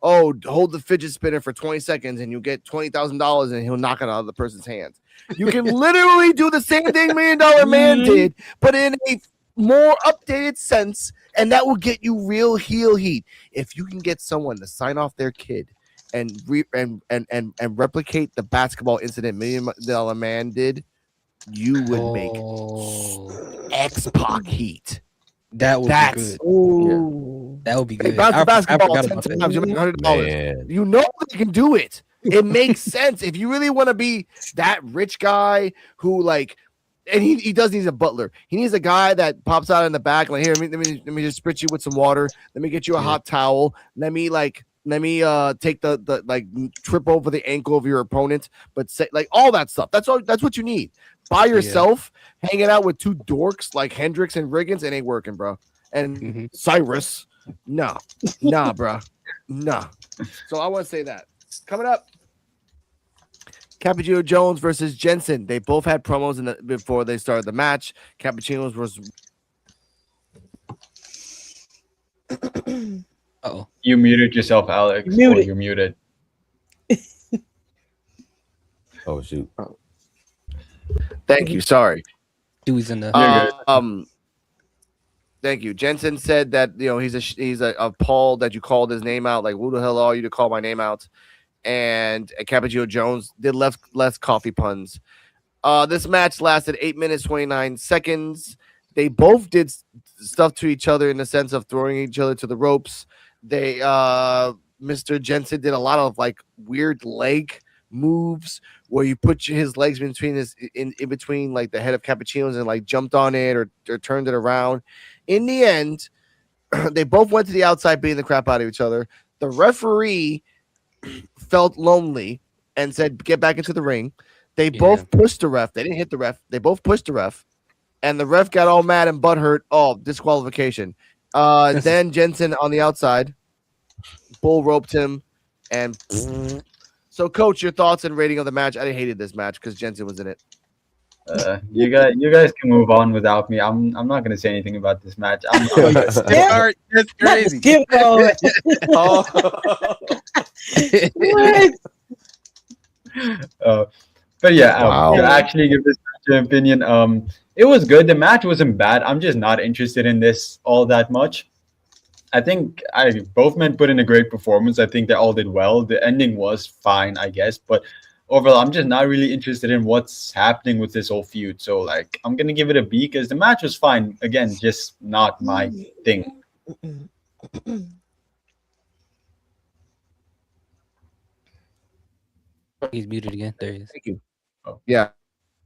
hold the fidget spinner for 20 seconds and you'll get $20,000 and he'll knock it out of the person's hands. You can literally do the same thing $1 million man did, but in a more updated sense, and that will get you real heel heat. If you can get someone to sign off their kid and replicate the basketball incident $1 million man did, you would make X-Pac heat. That would be good. Ooh. That would be good. Hey, bounce the basketball I 10 forgot times, you make $100. Man. You know they can do it. It makes sense. If you really want to be that rich guy who like and he does need a butler. He needs a guy that pops out in the back, like, here, let me just spritz you with some water. Let me get you a hot towel. Let me take the like trip over the ankle of your opponent, but say like all that stuff. That's what you need. By yourself, hanging out with two dorks like Hendricks and Riggins, it ain't working, bro. And Cyrus, nah, bro, nah. So I want to say that. Coming up, Cappuccino Jones versus Jensen. They both had promos before they started the match. Cappuccino's was. Oh, you muted yourself, Alex. You're muted. Oh shoot. Thank you. Sorry. Dewey's in the. Thank you. Jensen said that he's appalled that you called his name out. Like, who the hell are you to call my name out? And Cappuccino Jones did less coffee puns. This match lasted 8 minutes 29 seconds. They both did stuff to each other in the sense of throwing each other to the ropes. They Mr. Jensen did a lot of like weird leg moves where you put his legs between in between like the head of Cappuccino's and like jumped on it or turned it around. In the end, they both went to the outside beating the crap out of each other. The referee felt lonely and said, get back into the ring. They both pushed the ref. They didn't hit the ref. They both pushed the ref. And the ref got all mad and butthurt. Oh, disqualification. Then Jensen on the outside, bull roped him. And so, Coach, your thoughts and rating of the match? I hated this match because Jensen was in it. You guys can move on without me. I'm not gonna say anything about this match. That's crazy. Skip going. But yeah, to actually give this match an opinion, it was good. The match wasn't bad. I'm just not interested in this all that much. I think both men put in a great performance. I think they all did well. The ending was fine, I guess, but overall, I'm just not really interested in what's happening with this whole feud. So, like, I'm gonna give it a B because the match was fine. Again, just not my thing. He's muted again. There he is. Thank you. Yeah.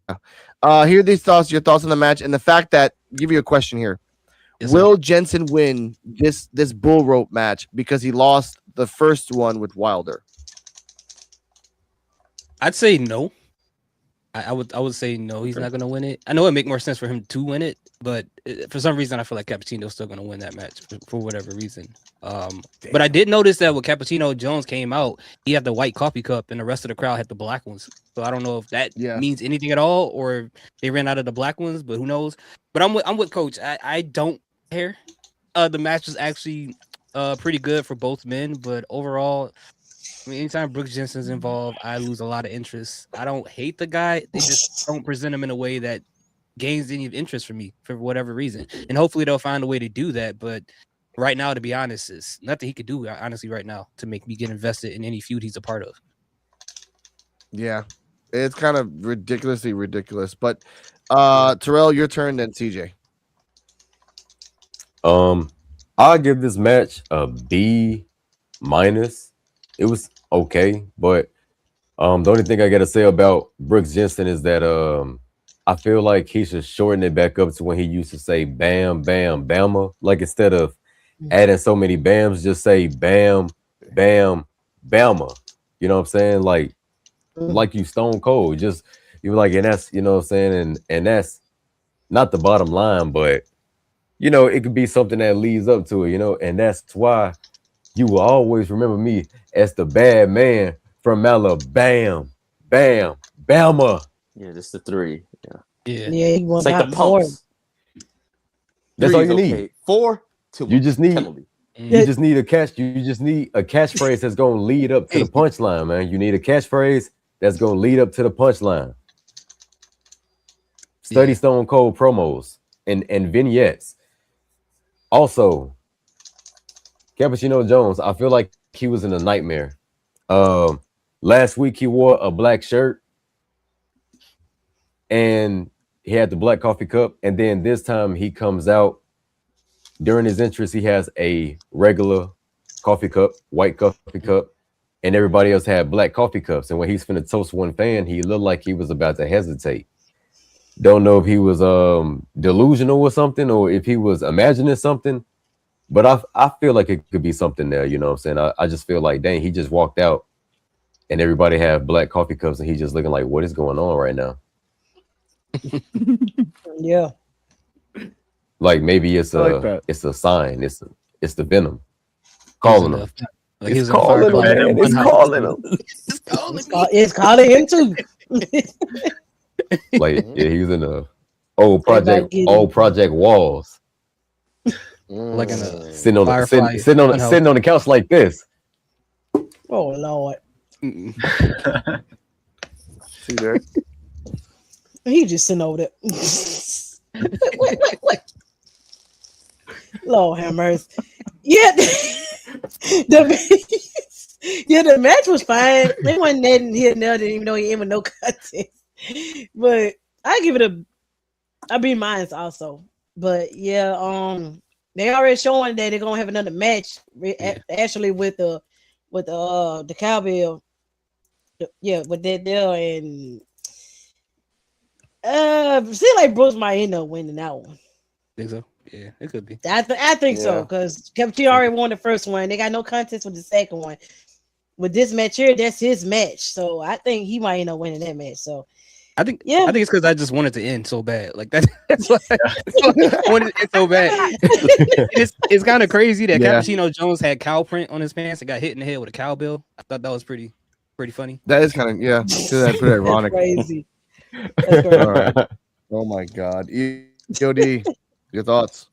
Here are your thoughts on the match and the fact that give you a question here. Yes, will Jensen win this bull rope match because he lost the first one with Wilder? I'd say no. I would say no. He's not going to win it. I know it'd make more sense for him to win it, but for some reason I feel like Cappuccino's still going to win that match for whatever reason. But I did notice that when Cappuccino Jones came out, he had the white coffee cup, and the rest of the crowd had the black ones. So I don't know if that means anything at all, or they ran out of the black ones. But who knows? But I'm with Coach. I don't care. The match was actually pretty good for both men, but overall, I mean, anytime Brooks Jensen's involved, I lose a lot of interest. I don't hate the guy. They just don't present him in a way that gains any interest for me for whatever reason. And hopefully they'll find a way to do that. But right now, to be honest, is nothing he could do, honestly, right now to make me get invested in any feud he's a part of. Yeah, it's kind of ridiculously ridiculous. But Terrell, your turn, then CJ. I'll give this match a B-. It was okay, but the only thing I gotta say about Brooks Jensen is that I feel like he should shorten it back up to when he used to say bam, bam, bama. Like instead of adding so many bams, just say bam, bam, bama. You know what I'm saying? Like you Stone Cold. Just you like, and that's, you know what I'm saying, and that's not the bottom line, but you know, it could be something that leads up to it, you know, and that's why you will always remember me as the bad man from Alabama, bam, Bama. Yeah, just the 3. Yeah. He It's like the pumps. That's all you need. 4, 2. You just need penalty. You just need a catchphrase that's gonna lead up to the punchline, man. You need a catchphrase that's gonna lead up to the punchline. Study Stone Cold promos and vignettes. Also, Cappuccino Jones, I feel like he was in a nightmare. Last week he wore a black shirt and he had the black coffee cup, and then this time he comes out during his entrance, he has a regular coffee cup, white coffee cup, and everybody else had black coffee cups. And when he's finna toast one fan, he looked like he was about to hesitate. Don't know if he was delusional or something, or if he was imagining something. But I feel like it could be something there. You know what I'm saying? I just feel like, dang, he just walked out, and everybody had black coffee cups, and he's just looking like, what is going on right now? Yeah. Like maybe it's it's a sign. It's the venom calling him. Like it's calling him, man. It's calling him. It's calling him too. Like he was in the old project walls. Like in a sitting on the couch like this. Oh Lord. See there. He just sitting over there. wait. Lord have mercy. Yeah, the match was fine. It wasn't nothing here and there, even though he ain't with no contest. But I give it I be mine also. But yeah, they already showing that they're gonna have another match actually with the cowbell. Yeah, with that there and seems like Brooks might end up winning that one. Think so? Yeah, it could be. I think so because Cappuccino already won the first one. They got no contest with the second one. With this match here, that's his match. So I think he might end up winning that match. So I think it's because I just wanted to end so bad. Like that's why I wanted to end so bad. It's kind of crazy that Cappuccino Jones had cow print on his pants and got hit in the head with a cowbell. I thought that was pretty funny. That is kind of pretty ironic. Crazy. All right. Oh my God, EOD. Your thoughts?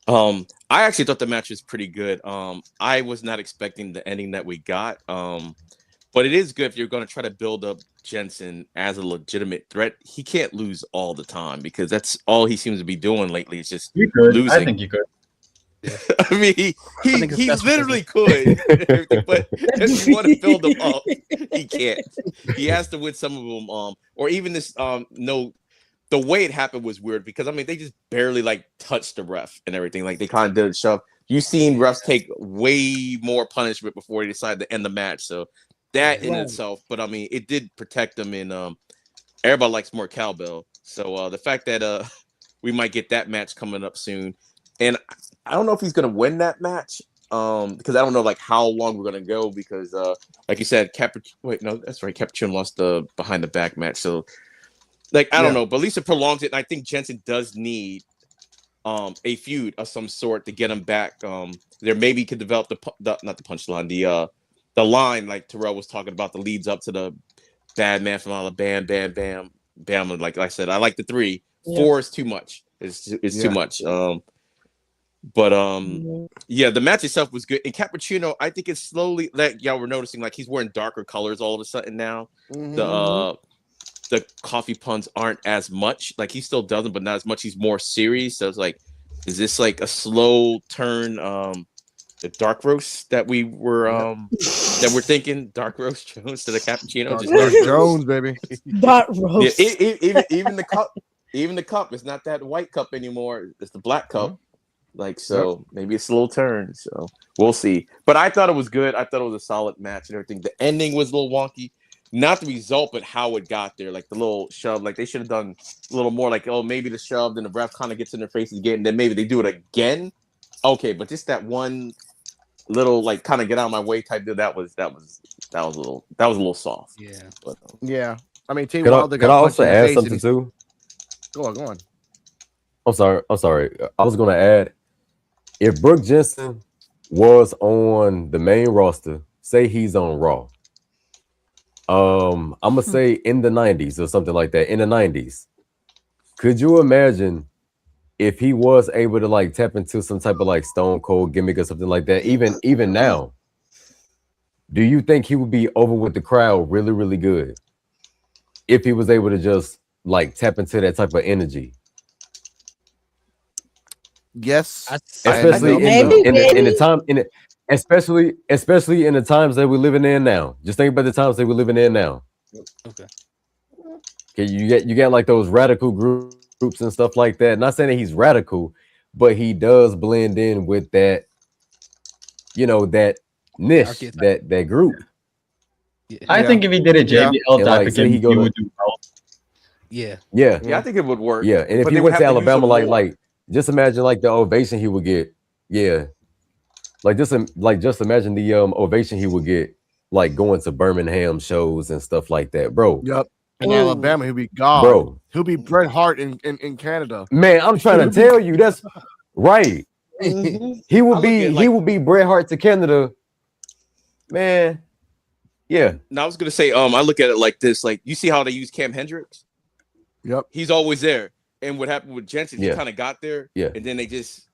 I actually thought the match was pretty good. I was not expecting the ending that we got. But it is good if you're going to try to build up Jensen as a legitimate threat. He can't lose all the time because that's all he seems to be doing lately. Is just losing. I think you could. I mean, he literally could, but if you want to build him up, he can't. He has to win some of them. Or even this. The way it happened was weird because I mean they just barely like touched the ref and everything. Like they kind of did a shove. You've seen refs take way more punishment before they decide to end the match. So that in itself, but I mean it did protect them. And everybody likes more cowbell. So the fact that we might get that match coming up soon, and I don't know if he's gonna win that match because I don't know like how long we're gonna go because like you said, Cappuccino lost the behind the back match. So. Like I don't know, but at least it prolongs it. And I think Jensen does need a feud of some sort to get him back. There maybe could develop not the punchline, the line like Terrell was talking about, the leads up to the bad man from Alabama, bam, bam, bam. Like I said, I like the 3. 4 is too much. It's too much. The match itself was good. And Cappuccino, I think it's slowly like y'all were noticing, like he's wearing darker colors all of a sudden now. The coffee puns aren't as much. Like he still doesn't, but not as much. He's more serious. So it's like, is this like a slow turn? The dark roast that we were that we're thinking, dark roast Jones to the Cappuccino. Dark Jones, baby. Dark roast. Yeah, even the cup, it's not that white cup anymore. It's the black cup. Like so, maybe it's a little turn. So we'll see. But I thought it was good. I thought it was a solid match and everything. The ending was a little wonky. Not the result, but how it got there. Like the little shove, like they should have done a little more. Like, oh, maybe the shove, then the ref kind of gets in their faces again, and then maybe they do it again. Okay, but just that one little, like, kind of get out of my way type deal. That was a little soft. Yeah, but, yeah. I mean, could I also add something too? Go on. I'm sorry. I was gonna add, if Brooke Jensen was on the main roster, say he's on Raw. I'm gonna say in the 90s or something like that. In the 90s, could you imagine if he was able to like tap into some type of like Stone Cold gimmick or something like that? Even now, do you think he would be over with the crowd really, really good if he was able to just like tap into that type of energy? Yes, especially in the time especially in the times that we're living in now. Just think about the times that we're living in now. Okay, you get like those radical groups and stuff like that. Not saying that he's radical, but he does blend in with that, that niche, that group. I think if he did a JBL type of game, he would do well. Yeah. Yeah. Yeah, I think it would work. Yeah. And if But he they would went to have to use him Alabama, more. like just imagine like the ovation he would get. Yeah. Just imagine the ovation he would get like going to Birmingham shows and stuff like that, bro. Yep. In Ooh. Alabama, he'll be God. Bro. He'll be Bret Hart in Canada. Man, I'm trying to tell you, that's right. Mhm. He I would look be at, he like- would be Bret Hart to Canada. Man. Yeah. Now I was gonna say, I look at it like this: like you see how they use Cam Hendricks? Yep. He's always there. And what happened with Jensen? Yeah. He kind of got there, Yeah. and then they just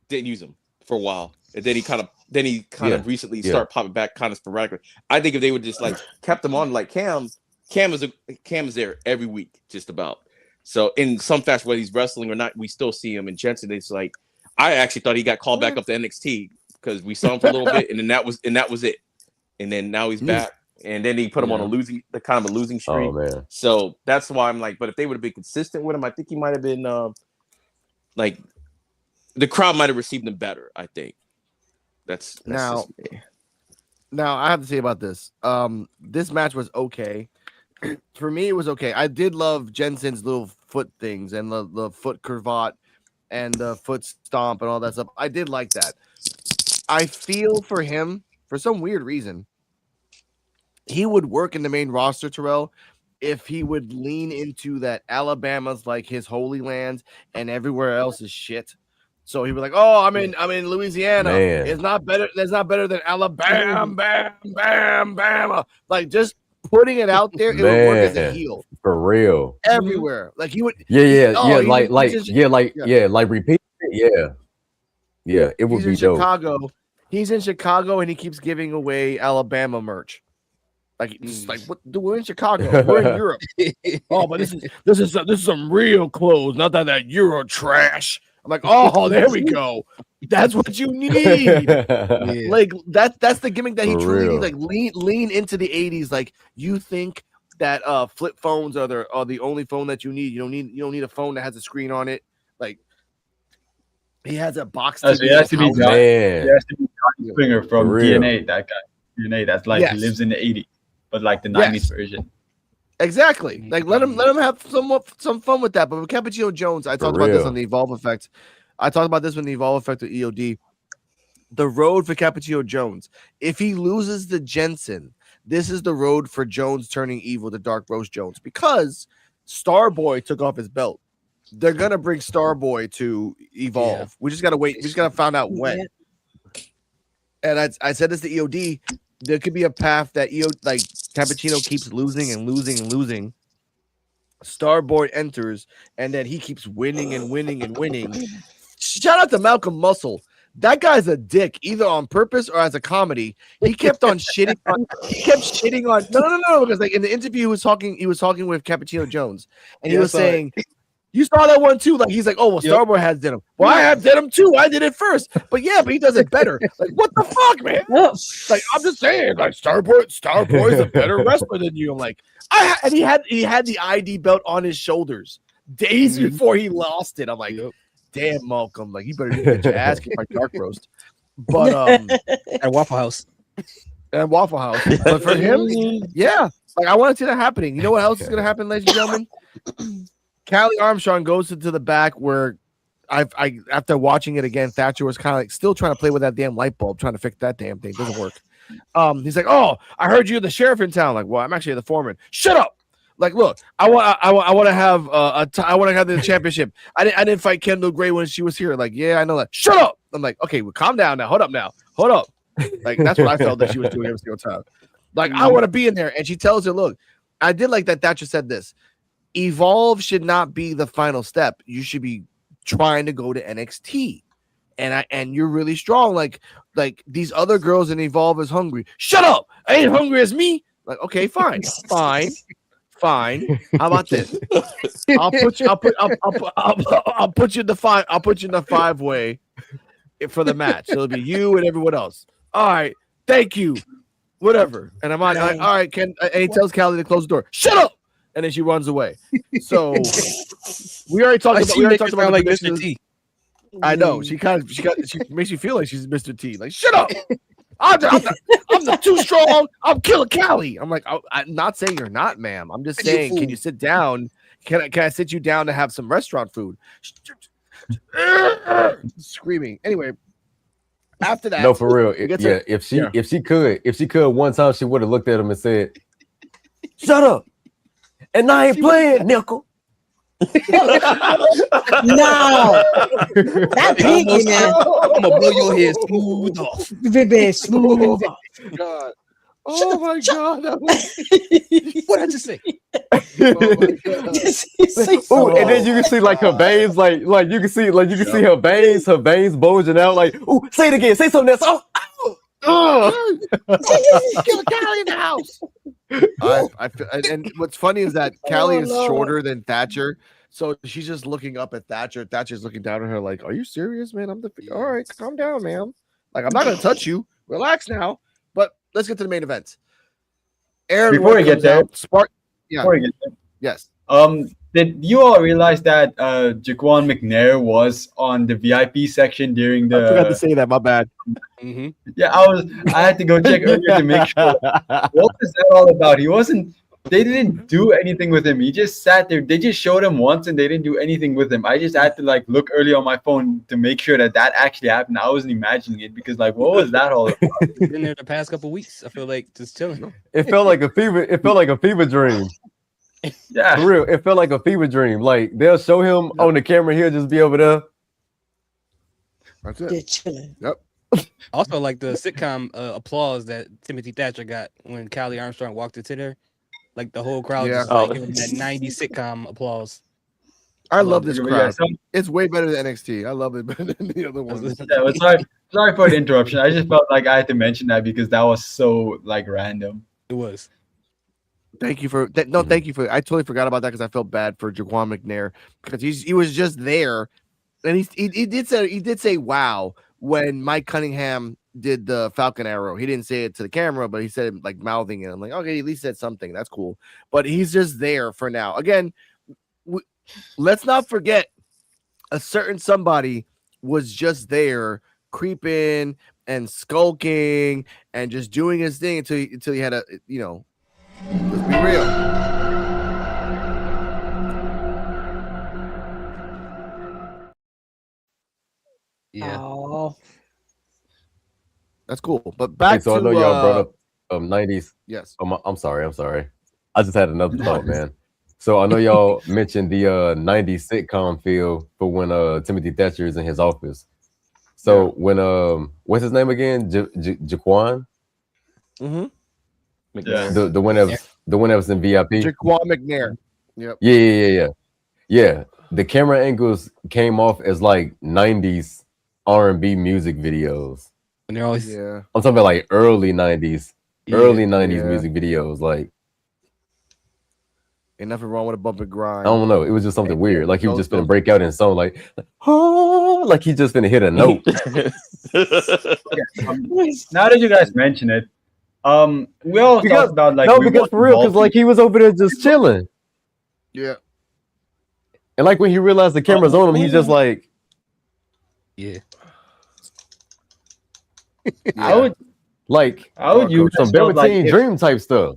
didn't use him for a while, and then he kind of Yeah. recently Yeah. start popping back kind of sporadically. I think if they would just like kept him on like Cam is there every week, just about. So in some fashion, whether he's wrestling or not, we still see him. And Jensen, it's like I actually thought he got called back up to NXT because we saw him for a little bit, and then that was it. And then now he's back, and then he put him on a losing streak. Oh man. So that's why I'm like, but if they would have been consistent with him, I think he might have been like the crowd might have received him better. I think that's Now- just me. Now I have to say about this. This match was okay. For me, it was okay. I did love Jensen's little foot things and the foot cravat and the foot stomp and all that stuff. I did like that. I feel for him, for some weird reason, he would work in the main roster, Terrell, if he would lean into that Alabama's like his holy land and everywhere else is shit. So he'd be like, "Oh, I'm in Louisiana. Man. It's not better. It's not better than Alabama, Bama." Like just putting it out there, it would work as a Man. heel For real. everywhere. Like he would. Yeah. Oh, Repeat it. Yeah. It would He's be in dope. Chicago. He's in Chicago and he keeps giving away Alabama merch. Like it's like what? We're in Chicago. We're in Europe. Oh, but this is some real clothes, not that Euro trash. I'm like, oh, there we go. That's what you need. Like that's the gimmick that he For truly real. needs. Like lean into the 80s. Like you think that flip phones are the only phone that you need. You don't need a phone that has a screen on it. Like he has a box So TV. he has to be house. John, Man. he has to be Johnny Springer from For real. DNA. That guy, DNA. That's like Yes. he lives in the 80s, but like the Yes. 90s version. Exactly. Like let him have some fun with that. But with Cappuccino Jones, I talked about this real. on the Evolve Effect. I talked about this when the Evolve Effect with EOD. The road for Cappuccino Jones. If he loses the Jensen, this is the road for Jones turning evil to Dark Rose Jones because Starboy took off his belt. They're gonna bring Starboy to Evolve. Yeah. We just gotta wait. We just gotta find out when. And I said this to EOD. There could be a path that Cappuccino keeps losing and losing and losing. Starboy enters, and then he keeps winning and winning and winning. Shout out to Malcolm Muscle. That guy's a dick, either on purpose or as a comedy. He kept on shitting on. He kept shitting on. No. Because like in the interview, he was talking with Cappuccino Jones, and he Yeah, I was saw it. saying, "You saw that one too." Like he's like, "Oh well, Yep. Starboy has denim. Well, I have denim too. I did it first, but he does it better." Like what the fuck, man? Oh, Like I'm just saying, like Starboy's a better wrestler than you. I'm like, and he had the ID belt on his shoulders days before he lost it. I'm like, Yep. damn, Malcolm, like you better get your ass kicked by Dark Roast. But At Waffle House. and Waffle House. But for him, yeah, like I want to see that happening. You know what else is gonna happen, ladies and gentlemen? Callie Armstrong goes into the back where I after watching it again, Thatcher was kind of like still trying to play with that damn light bulb, trying to fix that damn thing. Doesn't work. He's like, "Oh, I heard you're the sheriff in town." Like, well, I'm actually the foreman. Shut up. Like, look, I want to have I want to have the championship. I didn't fight Kendall Gray when she was here. Like, yeah, I know that. Shut up. I'm like, okay, well, calm down now. Hold up. Like, that's what I felt that she was doing every single time. Like, I want to be in there, and she tells her, "Look, I did like that." Thatcher said this: Evolve should not be the final step. You should be trying to go to NXT. And you're really strong. Like these other girls in Evolve is hungry. Shut up! I ain't hungry as me. Like, okay, fine. How about this? I'll put you in the five. I'll put you in the 5-way for the match. So it'll be you and everyone else. All right, thank you. Whatever. And I'm like, all right, Ken. And he tells Callie to close the door. Shut up! And then she runs away. So we already talked about like the Mr. business. T. I know she makes you feel like she's Mr. T. Like, shut up! I'm the too strong. I'm Killer Callie. I'm like, I'm not saying you're not, ma'am. I'm just saying, can you sit down? Can I sit you down to have some restaurant food? Screaming. Anyway, after that, No, for real. we get Yeah, to- if she could one time, she would have looked at him and said, "Shut up!" And I ain't playing, nickel. No, that pinky now. I'm gonna blow your head smooth off. Been smooth. God. Oh my God. What did I just say? Oh my God. Ooh, and then you can see like her veins, like you can see her veins bulging out. Like, ooh, say it again, say something else. Oh, Kill Callie in the house. And what's funny is that Callie is shorter than Thatcher, so she's just looking up at Thatcher. Thatcher's looking down at her like, "Are you serious, man? All right, calm down, ma'am. Like, I'm not gonna touch you. Relax now." But let's get to the main event. Aaron, Before we get there, Yeah. Before we get there, Yes. did you all realize that Jaquan McNair was on the VIP section during the? I forgot to say that. My bad. Mm-hmm. Yeah, I had to go check earlier to make sure. What was that all about? He wasn't. They didn't do anything with him. He just sat there. They just showed him once, and they didn't do anything with him. I just had to like look early on my phone to make sure that actually happened. I wasn't imagining it because like, what was that all about? Been there the past couple weeks. I feel like just chilling. it felt like a fever. It felt like a fever dream. Yeah, For real. It felt like a fever dream. Like they'll show him on the camera. He'll just be over there. That's it. They're chilling. Yep. Also, like the sitcom applause that Timothy Thatcher got when Callie Armstrong walked into there. Like the whole crowd just like giving that 90s sitcom applause. I love this crowd. Yeah, It's way better than NXT. I love it better than the other ones. sorry for the interruption. I just felt like I had to mention that because that was so like random. It was. Thank you for that. No, thank you for. I totally forgot about that because I felt bad for Jaquan McNair because he was just there, and he did say wow when Mike Cunningham did the Falcon Arrow. He didn't say it to the camera, but he said it like mouthing it. I'm like, okay, at least said something. That's cool. But he's just there for now. Again, let's not forget a certain somebody was just there creeping and skulking and just doing his thing until he had a, you know, let's be real. Yeah. Oh. That's cool. But back So to I know y'all brought up 90s. Yes. I'm sorry. I just had another thought, man. So I know y'all mentioned the 90s sitcom feel for when Timothy Thatcher is in his office. So when what's his name again? Jaquan? Mm-hmm. Yeah. The one that was in VIP. Jaquan McNair. Yep. Yeah. The camera angles came off as like 90s R&B music videos. And they're always Yeah. I'm talking about like early 90s music videos. Like, Ain't nothing wrong with a bump and grind. I don't know. It was just something weird. Like he was just gonna break out in song, like, oh, like he just gonna hit a note. Now that you guys mention it, we all talked about like because for real, because like he was over there just chilling. Yeah. And like when he realized the camera's on him, he's just like, yeah. I would use some Velveteen Dream type stuff.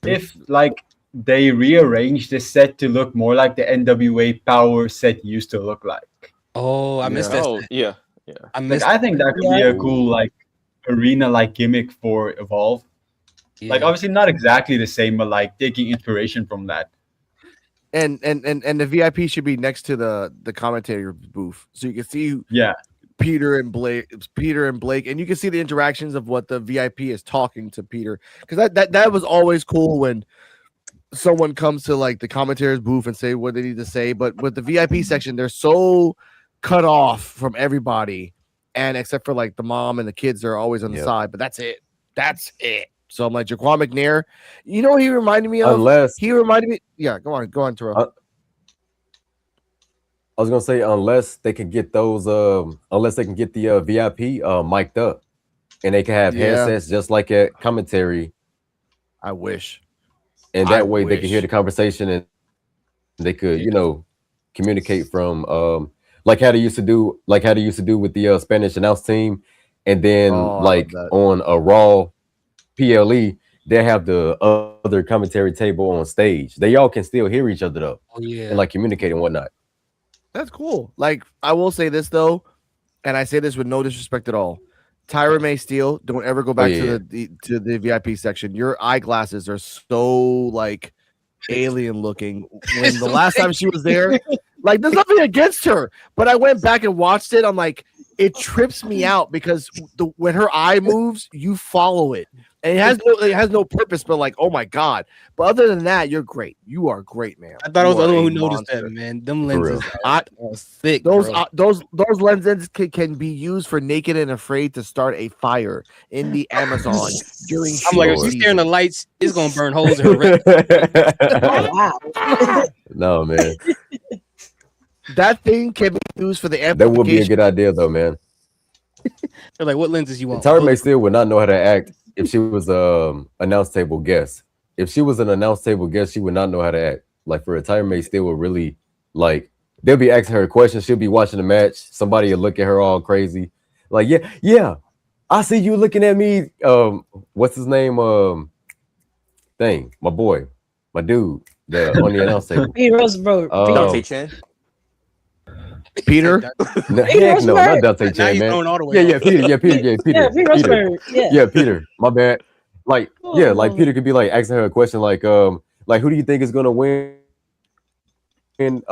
If like they rearranged the set to look more like the NWA Power set used to look like. Oh, I missed that. Oh, yeah. I think that could be a cool like arena like gimmick for Evolve. Yeah. Like obviously not exactly the same, but like taking inspiration from that. And the VIP should be next to the commentator booth, so you can see Peter and Blake, and you can see the interactions of what the VIP is talking to Peter, because that was always cool when someone comes to like the commentator's booth and say what they need to say. But with the VIP section, they're so cut off from everybody, and except for like the mom and the kids are always on the side. But that's it. So I'm like, Jaquan McNair, you know what he reminded me of? Yeah, go on, Terrell. I was gonna say unless they can get those, unless they can get the VIP mic'd up, and they can have headsets just like at commentary. I wish, and that way they can hear the conversation and they could, you know, communicate from like how they used to do with the Spanish announce team, and then like on a Raw PLE, they have the other commentary table on stage. They all can still hear each other though, Oh yeah. and like communicate and whatnot. That's cool. Like, I will say this though, and I say this with no disrespect at all. Tyra May Steele, don't ever go back yeah. to the VIP section. Your eyeglasses are so like alien looking. When the last time she was there, like, there's nothing against her, but I went back and watched it. I'm like, it trips me out because when her eye moves, you follow it. And it has no purpose, but like, oh my god. But other than that, you're great. You are great, man. I thought I was the You other are one a who noticed monster. that, man. Them lenses I- are thick. Those bro. those lenses can be used for Naked and Afraid to start a fire in the Amazon during I'm like, if shoot she's staring the season. lights, it's gonna burn holes in her red. Oh, wow. No, man, That thing can be used for the that would be a amplification. good idea though, man. They're like, what lenses you want? Tyra May Steele would not know how to act if she was announce table guest. If she was an announce table guest, she would not know how to act. Like for a Tyra May Steele would really like they'll be asking her questions. She'll be watching the match. Somebody will look at her all crazy. Like, yeah, I see you looking at me. What's his name? My boy, my dude, on the announce table. Pete Rosenberg. Dante Chan. Peter. No, heck no, not Dante Now Chan, he's man. going all the way. Yeah, Peter. Yeah, Pete Rosenberg. Yeah. Peter. My bad. Like, like Peter could be like asking her a question like who do you think is gonna win in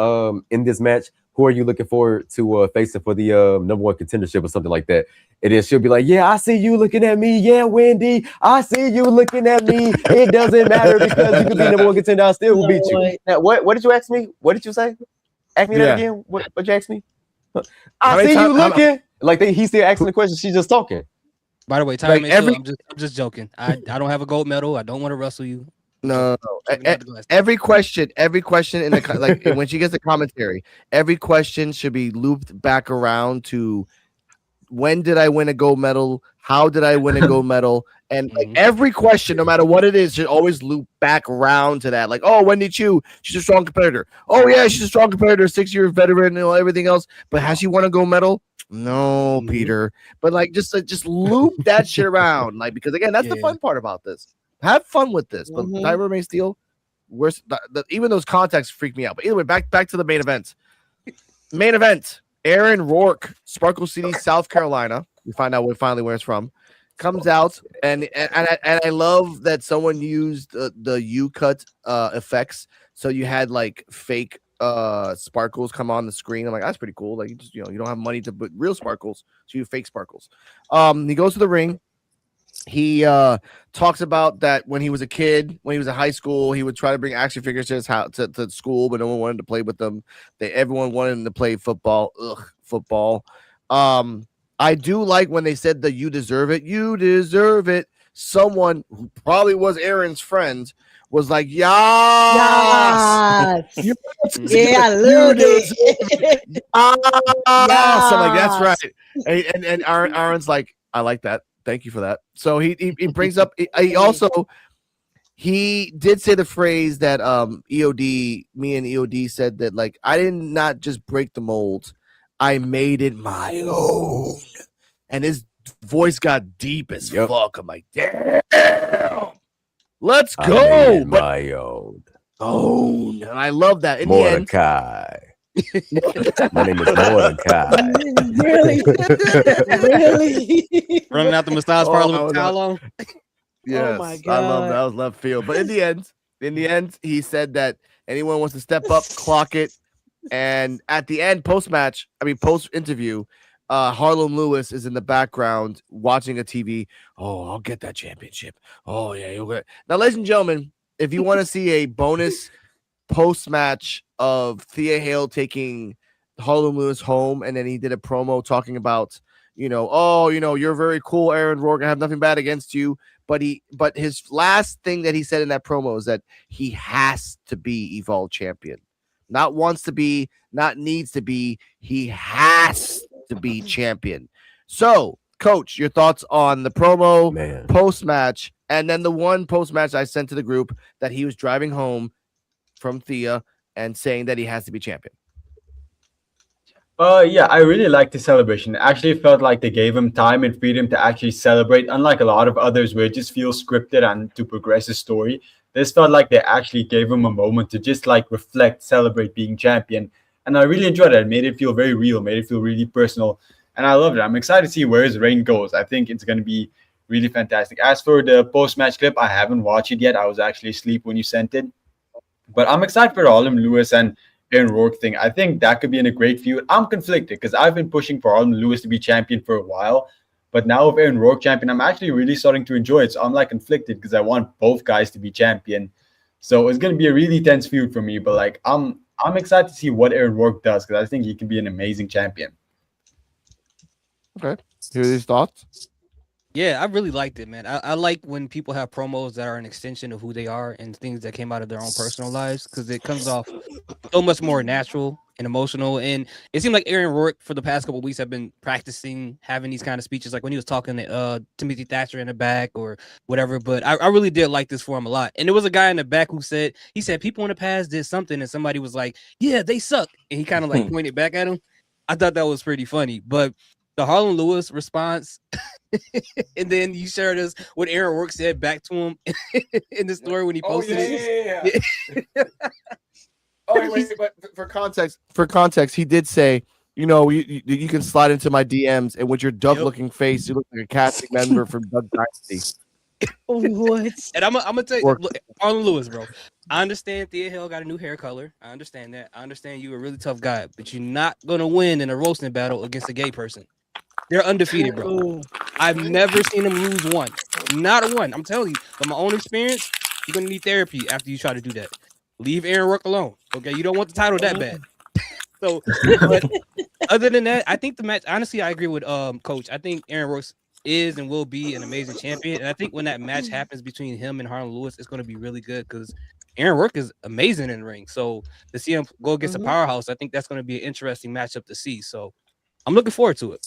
this match? Who are you looking forward to facing for the number one contendership or something like that? And then she'll be like, yeah, I see you looking at me. Yeah, Wendy, I see you looking at me. It doesn't matter because you could be number one contender. I still will beat you. Now, what did you ask me? What did you say? Ask me that again. What you ask me? I see you looking. Like he's still asking the question. She's just talking. By the way, Tyra May Steele, I'm just joking. I don't have a gold medal. I don't want to wrestle you. No. Every question in the like when she gets the commentary, every question should be looped back around to when did I win a gold medal? How did I win a gold medal? And like every question, no matter what it is, should always loop back around to that. Like, oh, Wendy Chu, she's a strong competitor. Oh yeah, she's a strong competitor, 6-year veteran, and everything else. But has she won a gold medal? No, Peter. But like, just loop that shit around, like, because again, that's the fun part about this. Have fun with this. But Tyra May Steele, even those contacts freak me out. But either way, back to the main event. Main event. Aaron Rourke, Sparkle City, South Carolina. We find out finally where it's from. Comes out, and I love that someone used the U-cut effects. So you had like fake sparkles come on the screen. I'm like, that's pretty cool. Like, you don't have money to put real sparkles, so you fake sparkles. He goes to the ring. He talks about that when he was a kid, when he was in high school, he would try to bring action figures to his house to school, but no one wanted to play with them. Everyone wanted him to play football. Football. I do like when they said that you deserve it. You deserve it. Someone who probably was Aaron's friend was like, yes. Yeah, I love it. Yes. I'm like, that's right. And Aaron's like, I like that. Thank you for that. So he brings up. He did say the phrase that EOD, me and EOD said that, like, I did not just break the mold, I made it my own. And his voice got deep as fuck. I'm like, damn, let's go. I made it my own. And I love that. In Mordecai. My name is Mordecai. Really? Running out the massage parlor with towel on. Yes, Oh my God. I love that. Was left field. But in the end, he said that anyone wants to step up, clock it. And at the end, post interview, Harlem Lewis is in the background watching a TV. Oh, I'll get that championship. Oh yeah, you'll get. Now, ladies and gentlemen, if you want to see a bonus post match of Thea Hale taking Harlem Lewis home, and then he did a promo talking about, you're very cool, Aaron Rourke. I have nothing bad against you. But his last thing that he said in that promo is that he has to be Evolve champion. Not wants to be, not needs to be. He has to be champion. So, Coach, your thoughts on the promo, post-match, and then the one post-match I sent to the group that he was driving home from Thea and saying that he has to be champion. Yeah, I really liked the celebration. It actually felt like they gave him time and freedom to actually celebrate, unlike a lot of others where it just feels scripted and to progress the story. This felt like they actually gave him a moment to just like reflect, celebrate being champion. And I really enjoyed it. It made it feel very real, made it feel really personal. And I loved it. I'm excited to see where his reign goes. I think it's going to be really fantastic. As for the post match clip, I haven't watched it yet. I was actually asleep when you sent it. But I'm excited for Harlem Lewis and Aaron Rourke thing. I think that could be in a great feud. I'm conflicted because I've been pushing for Harlem Lewis to be champion for a while. But now with Aaron Rourke champion, I'm actually really starting to enjoy it. So I'm like conflicted because I want both guys to be champion. So it's gonna be a really tense feud for me. But like I'm excited to see what Aaron Rourke does because I think he can be an amazing champion. Okay. Hear these thoughts? Yeah, I really liked it, man. I like when people have promos that are an extension of who they are and things that came out of their own personal lives because it comes off so much more natural and emotional. And it seemed like Aaron Rourke for the past couple of weeks have been practicing having these kind of speeches, like when he was talking to Timothy Thatcher in the back or whatever. But I really did like this for him a lot. And there was a guy in the back who said, he said, people in the past did something, and somebody was like, yeah, they suck. And he kind of like pointed back at him. I thought that was pretty funny. But the Harlem Lewis response, and then you shared us what Aaron Rourke said back to him in the story when he posted it. Oh, wait, but for context, he did say, you know, you can slide into my DMs, and with your dove-looking face, you look like a casting member from Doug Dynasty. What? And I'm gonna tell you, look, Harlem Lewis, bro. I understand Thea Hill got a new hair color. I understand that. I understand you a really tough guy, but you're not gonna win in a roasting battle against a gay person. They're undefeated, bro. I've never seen them lose one. Not one. I'm telling you, from my own experience, you're gonna need therapy after you try to do that. Leave Aaron Rourke alone. Okay, you don't want the title that bad. So, but other than that, I think the match. Honestly, I agree with Coach. I think Aaron Rourke is and will be an amazing champion. And I think when that match happens between him and Harlem Lewis, it's going to be really good because Aaron Rourke is amazing in the ring. So to see him go against a powerhouse, I think that's going to be an interesting matchup to see. So I'm looking forward to it.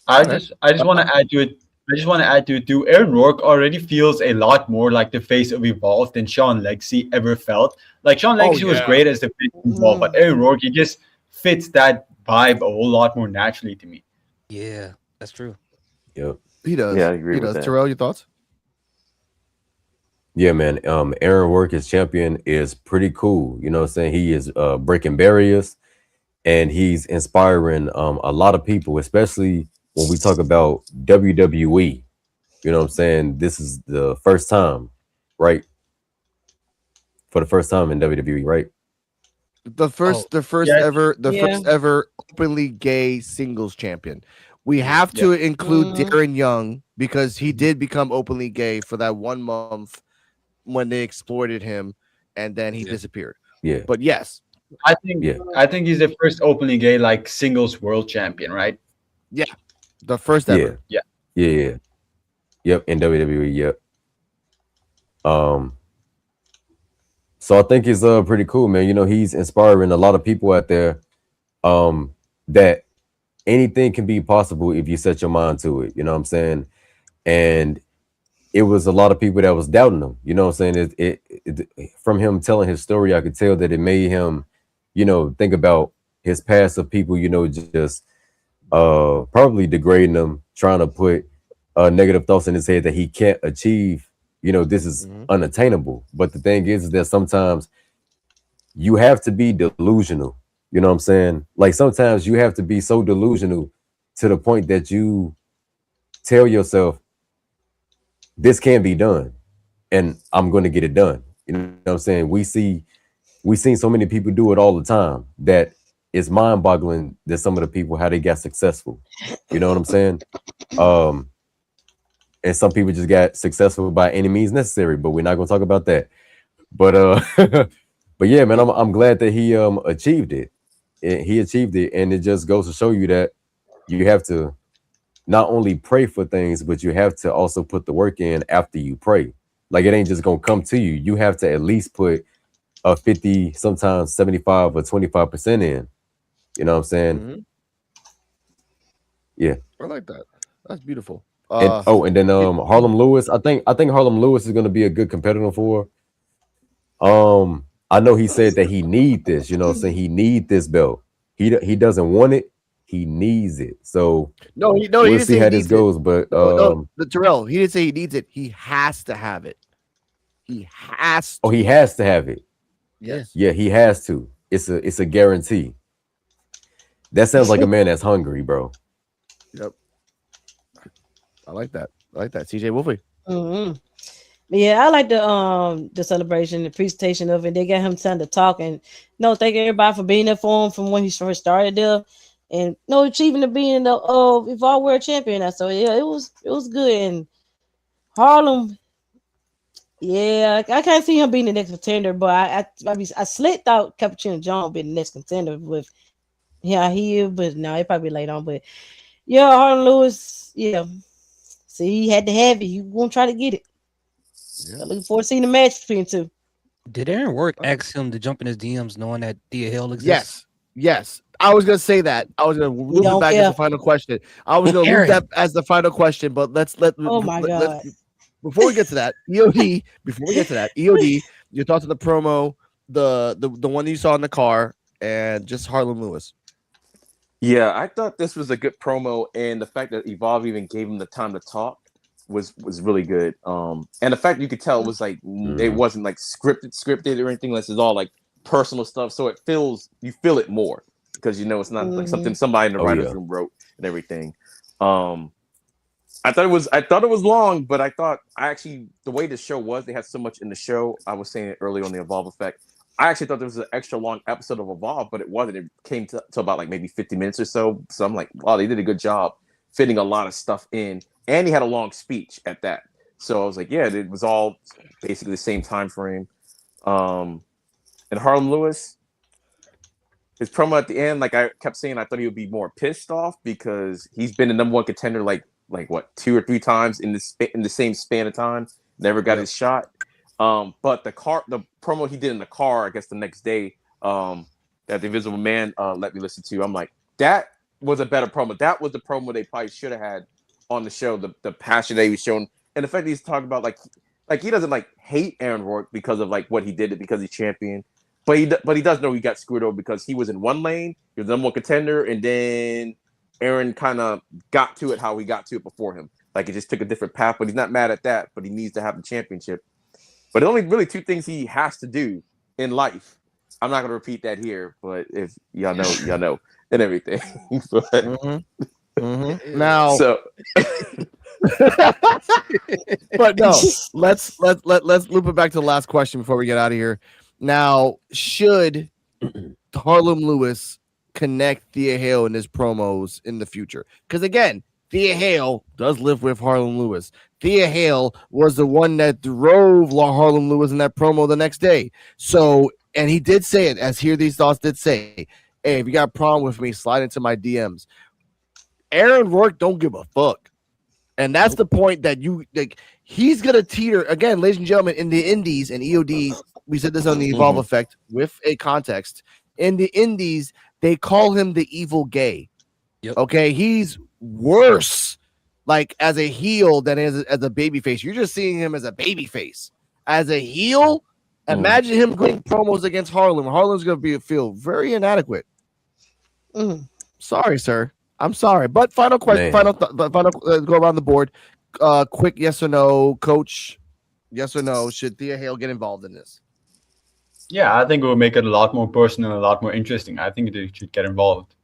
I just want to add to it. I just want to add to it too. Aaron Rourke already feels a lot more like the face of Evolve than Sean Legacy ever felt. Like Sean Legacy was great as the face of Evolve, but Aaron Rourke, he just fits that vibe a whole lot more naturally to me. Yeah, that's true. Yep. He does. Yeah, I agree He with does. that. Terrell, your thoughts? Yeah, man. Aaron Rourke as champion is pretty cool. You know what I'm saying? He is breaking barriers and he's inspiring a lot of people, especially when we talk about WWE. You know what I'm saying? This is the first time, right? For the first time in WWE, right? The first ever openly gay singles champion. We have to include Darren Young because he did become openly gay for that 1 month when they exploited him, and then he disappeared. Yeah, but yes, I think he's the first openly gay like singles world champion, right? Yeah, the first ever. Yeah. Yep, in WWE. Yep. So I think it's pretty cool, man. You know, he's inspiring a lot of people out there. That anything can be possible if you set your mind to it. You know what I'm saying? And it was a lot of people that was doubting him. You know what I'm saying? It from him telling his story, I could tell that it made him, you know, think about his past of people, you know, just probably degrading him, trying to put negative thoughts in his head that he can't achieve. You know, this is unattainable. But the thing is that sometimes you have to be delusional. You know what I'm saying? Like sometimes you have to be so delusional to the point that you tell yourself, this can be done and I'm going to get it done. You know what I'm saying? We've seen so many people do it all the time that it's mind boggling that some of the people, how they got successful. You know what I'm saying? And some people just got successful by any means necessary, but we're not going to talk about that. But but yeah, man, I'm glad that he achieved it. He achieved it, and it just goes to show you that you have to not only pray for things, but you have to also put the work in after you pray. Like it ain't just gonna come to you. You have to at least put a 50, sometimes 75 or 25% in. You know what I'm saying? Yeah. I like that. That's beautiful. And then Harlem Lewis. I think Harlem Lewis is gonna be a good competitor for. I know he said that he need this, you know what I'm saying? He need this belt. He doesn't want it. He needs it. So he we'll didn't see say how he this needs goes. it. But The Terrell, he didn't say he needs it. He has to have it. He has to. oh, he has to have it. Yes. Yeah, he has to. It's a guarantee. That sounds like a man that's hungry, bro. Yep. I like that. CJ Wolfie. Mm-hmm. Yeah, I like the celebration, the presentation of it. They got him time to talk and thank everybody for being there for him from when he first started there, and achieving to being the Evolve World Champion. So yeah, it was good. And Harlem, yeah, I can't see him being the next contender, but I slick thought Cappuccino John would be the next contender with but no, it probably late on. But yeah, Harlem Lewis, yeah. See, he had to have it. You won't try to get it. Yeah. Looking forward to seeing the match between two. Did Aaron Work ask him to jump in his DMs knowing that Thea Hale exists? Yes. I was gonna say that. I was gonna loop it back as the final question. I was gonna loop that as the final question, but let's Oh my God. Before we get to that, EOD, your thoughts on the promo, the one you saw in the car, and just Harlem Lewis. Yeah, I thought this was a good promo, and the fact that Evolve even gave him the time to talk was really good. And the fact that you could tell it was like it wasn't like scripted or anything. This is all like personal stuff, so you feel it more because it's not like something somebody in the writers' room wrote and everything. I thought it was long, but the way the show was, they had so much in the show. I was saying it earlier on the Evolve effect. I actually thought there was an extra long episode of Evolve, but it wasn't. It came to about like maybe 50 minutes or so. So I'm like, wow, they did a good job fitting a lot of stuff in. And he had a long speech at that. So I was like, yeah, it was all basically the same time frame. And Harlem Lewis, his promo at the end, like I kept saying, I thought he would be more pissed off because he's been the number one contender like what 2 or 3 times in the same span of time. Never got his shot. But the promo he did in the car, I guess the next day, that the Invisible Man let me listen to, I'm like, that was a better promo. That was the promo they probably should have had on the show. The passion that he was showing, and the fact that he's talking about like he doesn't like hate Aaron Rourke because of like what he did because he's champion, but he does know he got screwed over because he was in one lane, he was the number one contender, and then Aaron kind of got to it how he got to it before him. Like it just took a different path, but he's not mad at that. But he needs to have the championship. But only really 2 things he has to do in life. I'm not going to repeat that here, but if y'all know, and everything. But, Now, so, but no, let's loop it back to the last question before we get out of here. Now, should Harlem Lewis connect Thea Hale in his promos in the future? Because again, Thea Hale does live with Harlem Lewis. Thea Hale was the one that drove Harlem Lewis in that promo the next day. So, and he did say it, as Hear These Thoughts did say, hey, if you got a problem with me, slide into my DMs. Aaron Rourke don't give a fuck. And that's the point that he's going to teeter, again, ladies and gentlemen, in the indies and EOD, we said this on the Evolve effect with a context. In the indies, they call him the evil gay. Yep. Okay, he's worse like as a heel than as a baby face. You're just seeing him as a baby face. As a heel, imagine him going promos against Harlem. Harlem's going to feel very inadequate. Sorry, sir. I'm sorry. But final question, final go around the board. Quick yes or no, coach. Yes or no, should Thea Hale get involved in this? Yeah, I think it will make it a lot more personal, a lot more interesting. I think they should get involved.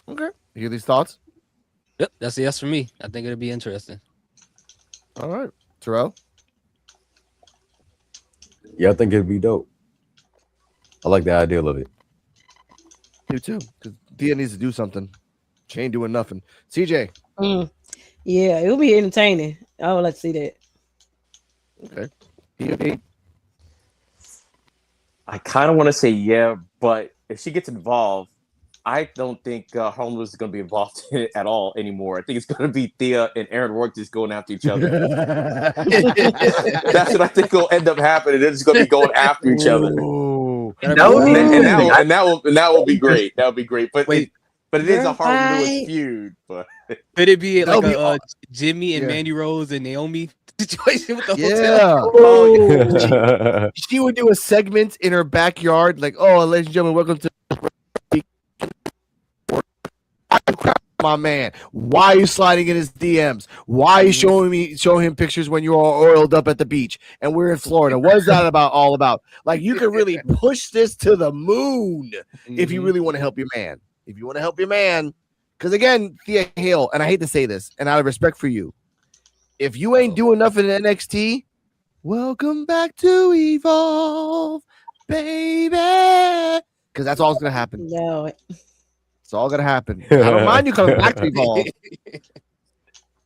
Okay. Hear these thoughts? Yep, that's a yes for me. I think it'll be interesting. All right. Terrell? Yeah, I think it'd be dope. I like the idea of it. You too. Because Thea needs to do something. She ain't doing nothing. CJ? Yeah, it'll be entertaining. I would like to see that. Okay. I kind of want to say yeah, but if she gets involved, I don't think Harlem Lewis is going to be involved in it at all anymore. I think it's going to be Thea and Aaron Rourke just going after each other. That's what I think will end up happening. They're just going to be going after each other. And that will be great. That will be great. But it is a Harlem Lewis feud. But could it be like a Jimmy and Mandy Rose and Naomi situation with the hotel? She would do a segment in her backyard, like, "Oh, ladies and gentlemen, welcome to my man? Why are you sliding in his DMs? Why are you showing him pictures when you're all oiled up at the beach and we're in Florida? What is that all about? Like, you can really push this to the moon if you really want to help your man. If you want to help your man, because again, Thea Hale, and I hate to say this, and out of respect for you, if you ain't doing nothing in NXT, welcome back to Evolve, baby. Because that's all that's gonna happen. No. It's all gonna happen. I don't mind you coming back to Evolve.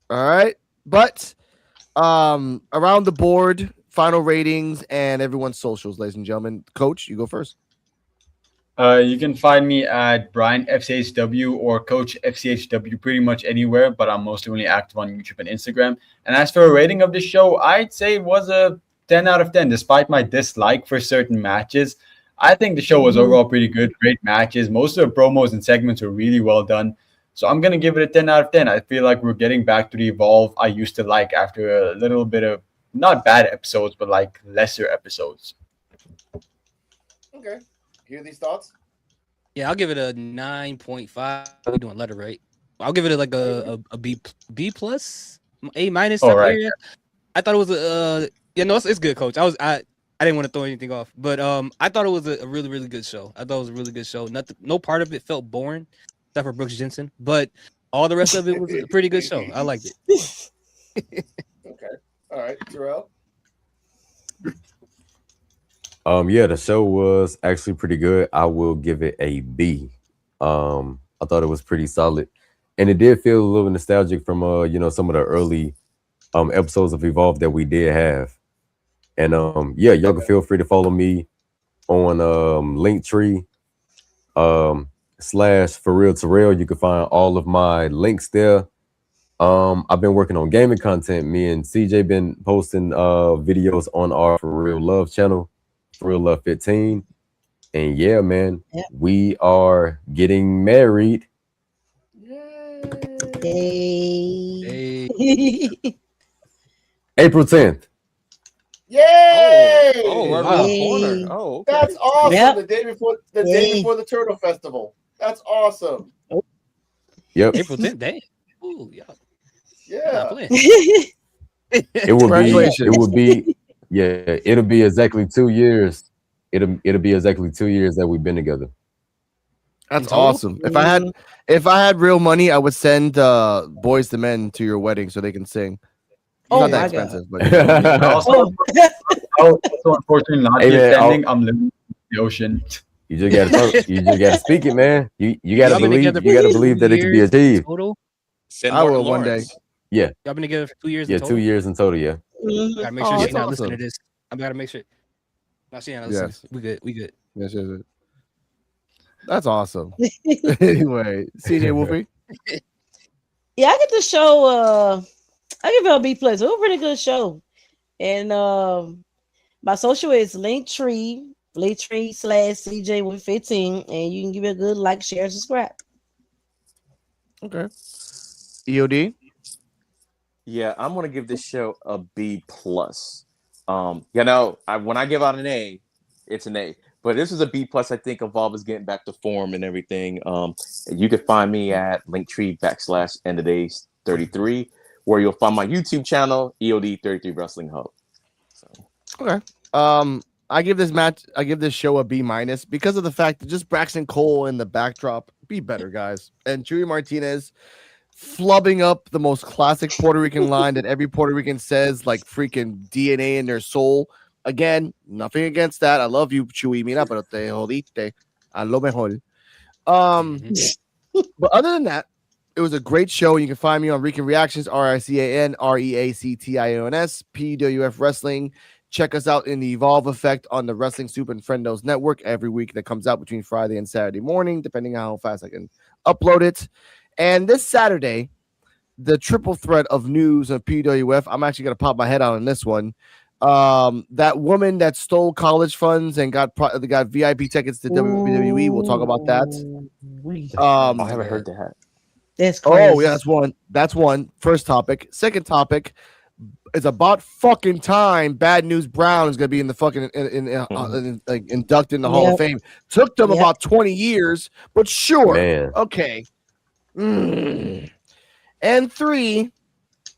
All right, but around the board, final ratings and everyone's socials, ladies and gentlemen. Coach, you go first. You can find me at Brian FCHW or Coach FCHW pretty much anywhere, but I'm mostly only active on YouTube and Instagram. And as for a rating of the show, I'd say it was a 10 out of 10, despite my dislike for certain matches. I think the show was overall pretty good. Great matches. Most of the promos and segments were really well done. So I'm going to give it a 10 out of 10. I feel like we're getting back to the Evolve I used to like after a little bit of not bad episodes, but like lesser episodes. Okay. Hear these thoughts? Yeah, I'll give it a 9.5. We're doing letter rate. I'll give it like a B plus, A minus type area. I thought it was it's good, Coach. I didn't want to throw anything off, but I thought it was a really, really good show. I thought it was a really good show. No part of it felt boring, except for Brooks Jensen, but all the rest of it was a pretty good show. I liked it. Okay. All right, Terrell. Yeah, the show was actually pretty good. I will give it a B. I thought it was pretty solid, and it did feel a little nostalgic from some of the early episodes of Evolve that we did have. And yeah, y'all can feel free to follow me on Linktree /For Terrell. You can find all of my links there. I've been working on gaming content. Me and CJ been posting videos on our For Real Love channel, For Real Love 15. And yeah, man, we are getting married. Yay. April 10th. Yay! Oh, right around the corner. Oh, okay. That's awesome. Yep. The day before the Turtle Festival. That's awesome. Yep. April 10th day. Ooh, Yeah. It'll be exactly 2 years. It'll be exactly 2 years that we've been together. That's awesome. If I had real money, I would send Boys to Men to your wedding so they can sing. It's not that expensive, but also unfortunately not attending. I'm living in the ocean. You just gotta speak it, man. You gotta believe that it can be achieved. Total? I will one day. Yeah. Y'all been together for 2 years? Yeah, 2 years in total. Yeah. Gotta make sure she's not listening to awesome. this. I gotta make sure. No, she not listening. Yes. We good. Yes. That's awesome. Anyway, CJ Wolfie. Yeah, I get the show. I give it a B plus. It was a pretty good show. And my social is Linktree /CJ with 15, and you can give it a good like, share, subscribe. Okay. EOD. Yeah, I'm gonna give this show a B plus. When I give out an A, it's an A. But this is a B plus. I think Evolve is getting back to form and everything. You can find me at Linktree /NDays33, where you'll find my YouTube channel, EOD33 Wrestling Hub. So Okay. I give this show a B minus because of the fact that just Braxton Cole in the backdrop. Be better, guys. And Chuy Martinez flubbing up the most classic Puerto Rican line that every Puerto Rican says, like freaking DNA in their soul. Again, nothing against that. I love you, Chuy. Mira, pero te jodiste. A lo mejor. But other than that, it was a great show. You can find me on Rican Reactions, RICAN REACTIONS, PWF Wrestling. Check us out in the Evolve Effect on the Wrestling Soup and Friendos Network every week that comes out between Friday and Saturday morning, depending on how fast I can upload it. And this Saturday, the triple threat of news of PWF, I'm actually going to pop my head out on this one. That woman that stole college funds and got VIP tickets to WWE. We'll talk about that. I haven't heard that. That's crazy. Oh, yeah, that's one. First topic. Second topic is about fucking time. Bad News Brown is gonna be in the fucking inducted in the Hall of Fame. Took them about 20 years, but sure. Man. Okay. And 3,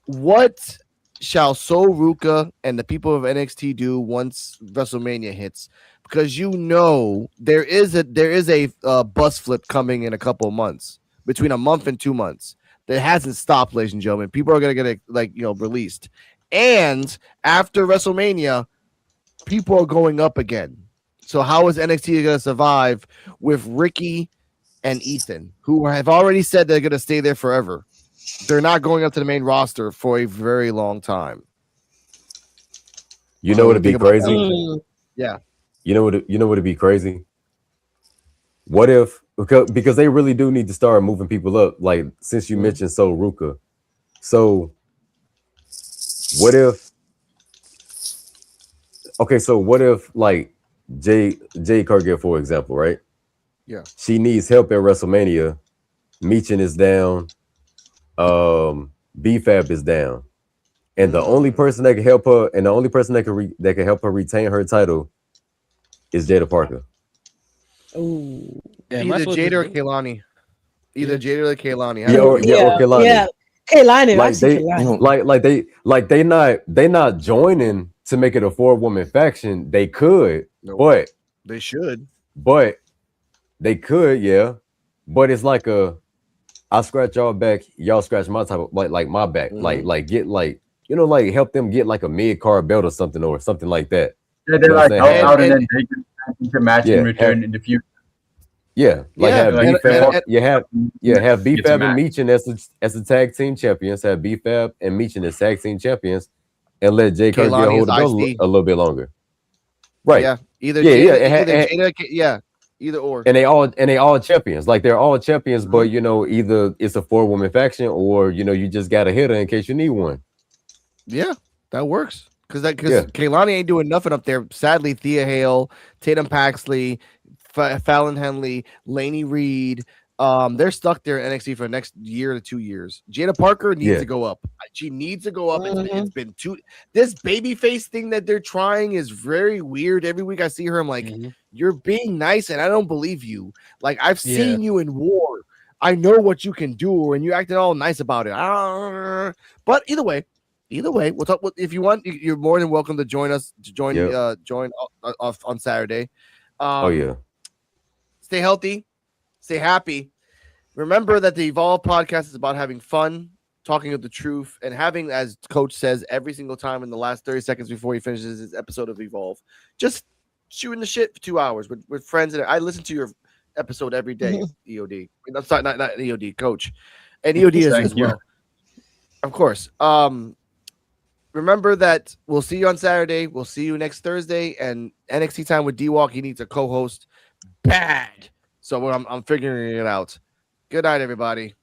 what shall Sol Ruka and the people of NXT do once WrestleMania hits? Because you know there is a bus flip coming in a couple of months, between a month and 2 months. That hasn't stopped, ladies and gentlemen. People are gonna get it, released, and after WrestleMania, people are going up again. So how is NXT gonna survive with Ricky and Ethan, who have already said they're gonna stay there forever? They're not going up to the main roster for a very long time. You know what'd be crazy? Yeah. You know what'd be crazy? What if, because they really do need to start moving people up, like since you mentioned Sol Ruka. So what if like Jade Cargill, for example, right? Yeah. She needs help at WrestleMania. Meechin is down. BFAB is down. And the only person that can help her, and the only person that can help her retain her title is Jada Parker. Ooh. Either Jada or Kaylani. Either Jada or Kaylani. Or Kaylani. Yeah. Kaylani, Like I see they, they not joining to make it a 4-woman faction. They could, but they should. But they could, yeah. But it's like I scratch y'all back, y'all scratch my type of like my back. Like get help them get like a mid-card belt or something like that. Yeah, they're like out and then they can match in return in the future. Yeah, have BFAB and Meechin as the tag team champions. Have BFAB and Meechin as tag team champions, and let Jay Cargill hold the belt a little bit longer. Right? Yeah. Either or. And they all champions. Like they're all champions, but either it's a 4-woman faction or you just got a hitter in case you need one. Yeah, that works. Because Kaylani ain't doing nothing up there. Sadly, Thea Hale, Tatum Paxley, Fallon Henley, Lainey Reed, they're stuck there in NXT for the next year to 2 years. Jada Parker needs to go up. She needs to go up. It's been this babyface thing that they're trying is very weird. Every week I see her, I'm like, you're being nice, and I don't believe you. Like, I've seen you in war. I know what you can do, and you acted all nice about it. But either way, we'll talk. If you want, you're more than welcome to join us. Join off on Saturday. Stay healthy, stay happy. Remember that the Evolve podcast is about having fun, talking of the truth, and having, as Coach says every single time in the last 30 seconds before he finishes his episode of Evolve, just shooting the shit for 2 hours with friends. And I listen to your episode every day, EOD. I'm sorry, not EOD, Coach. And EOD as well. Of course. Remember that we'll see you on Saturday. We'll see you next Thursday. And NXT Time with D-Walk, he needs a co-host bad. So I'm figuring it out. Good night, everybody.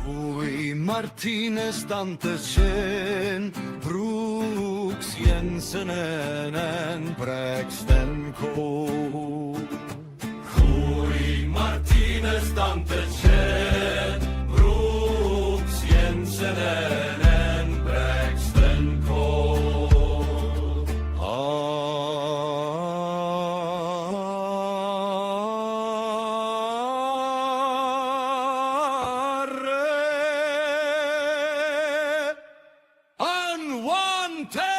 Joey Martinez Danteshin, Brooks Jensen and Braxton Cole. Joey Martinez Danteshin, Brooks Jensen and Braxton Cole. Unwanted!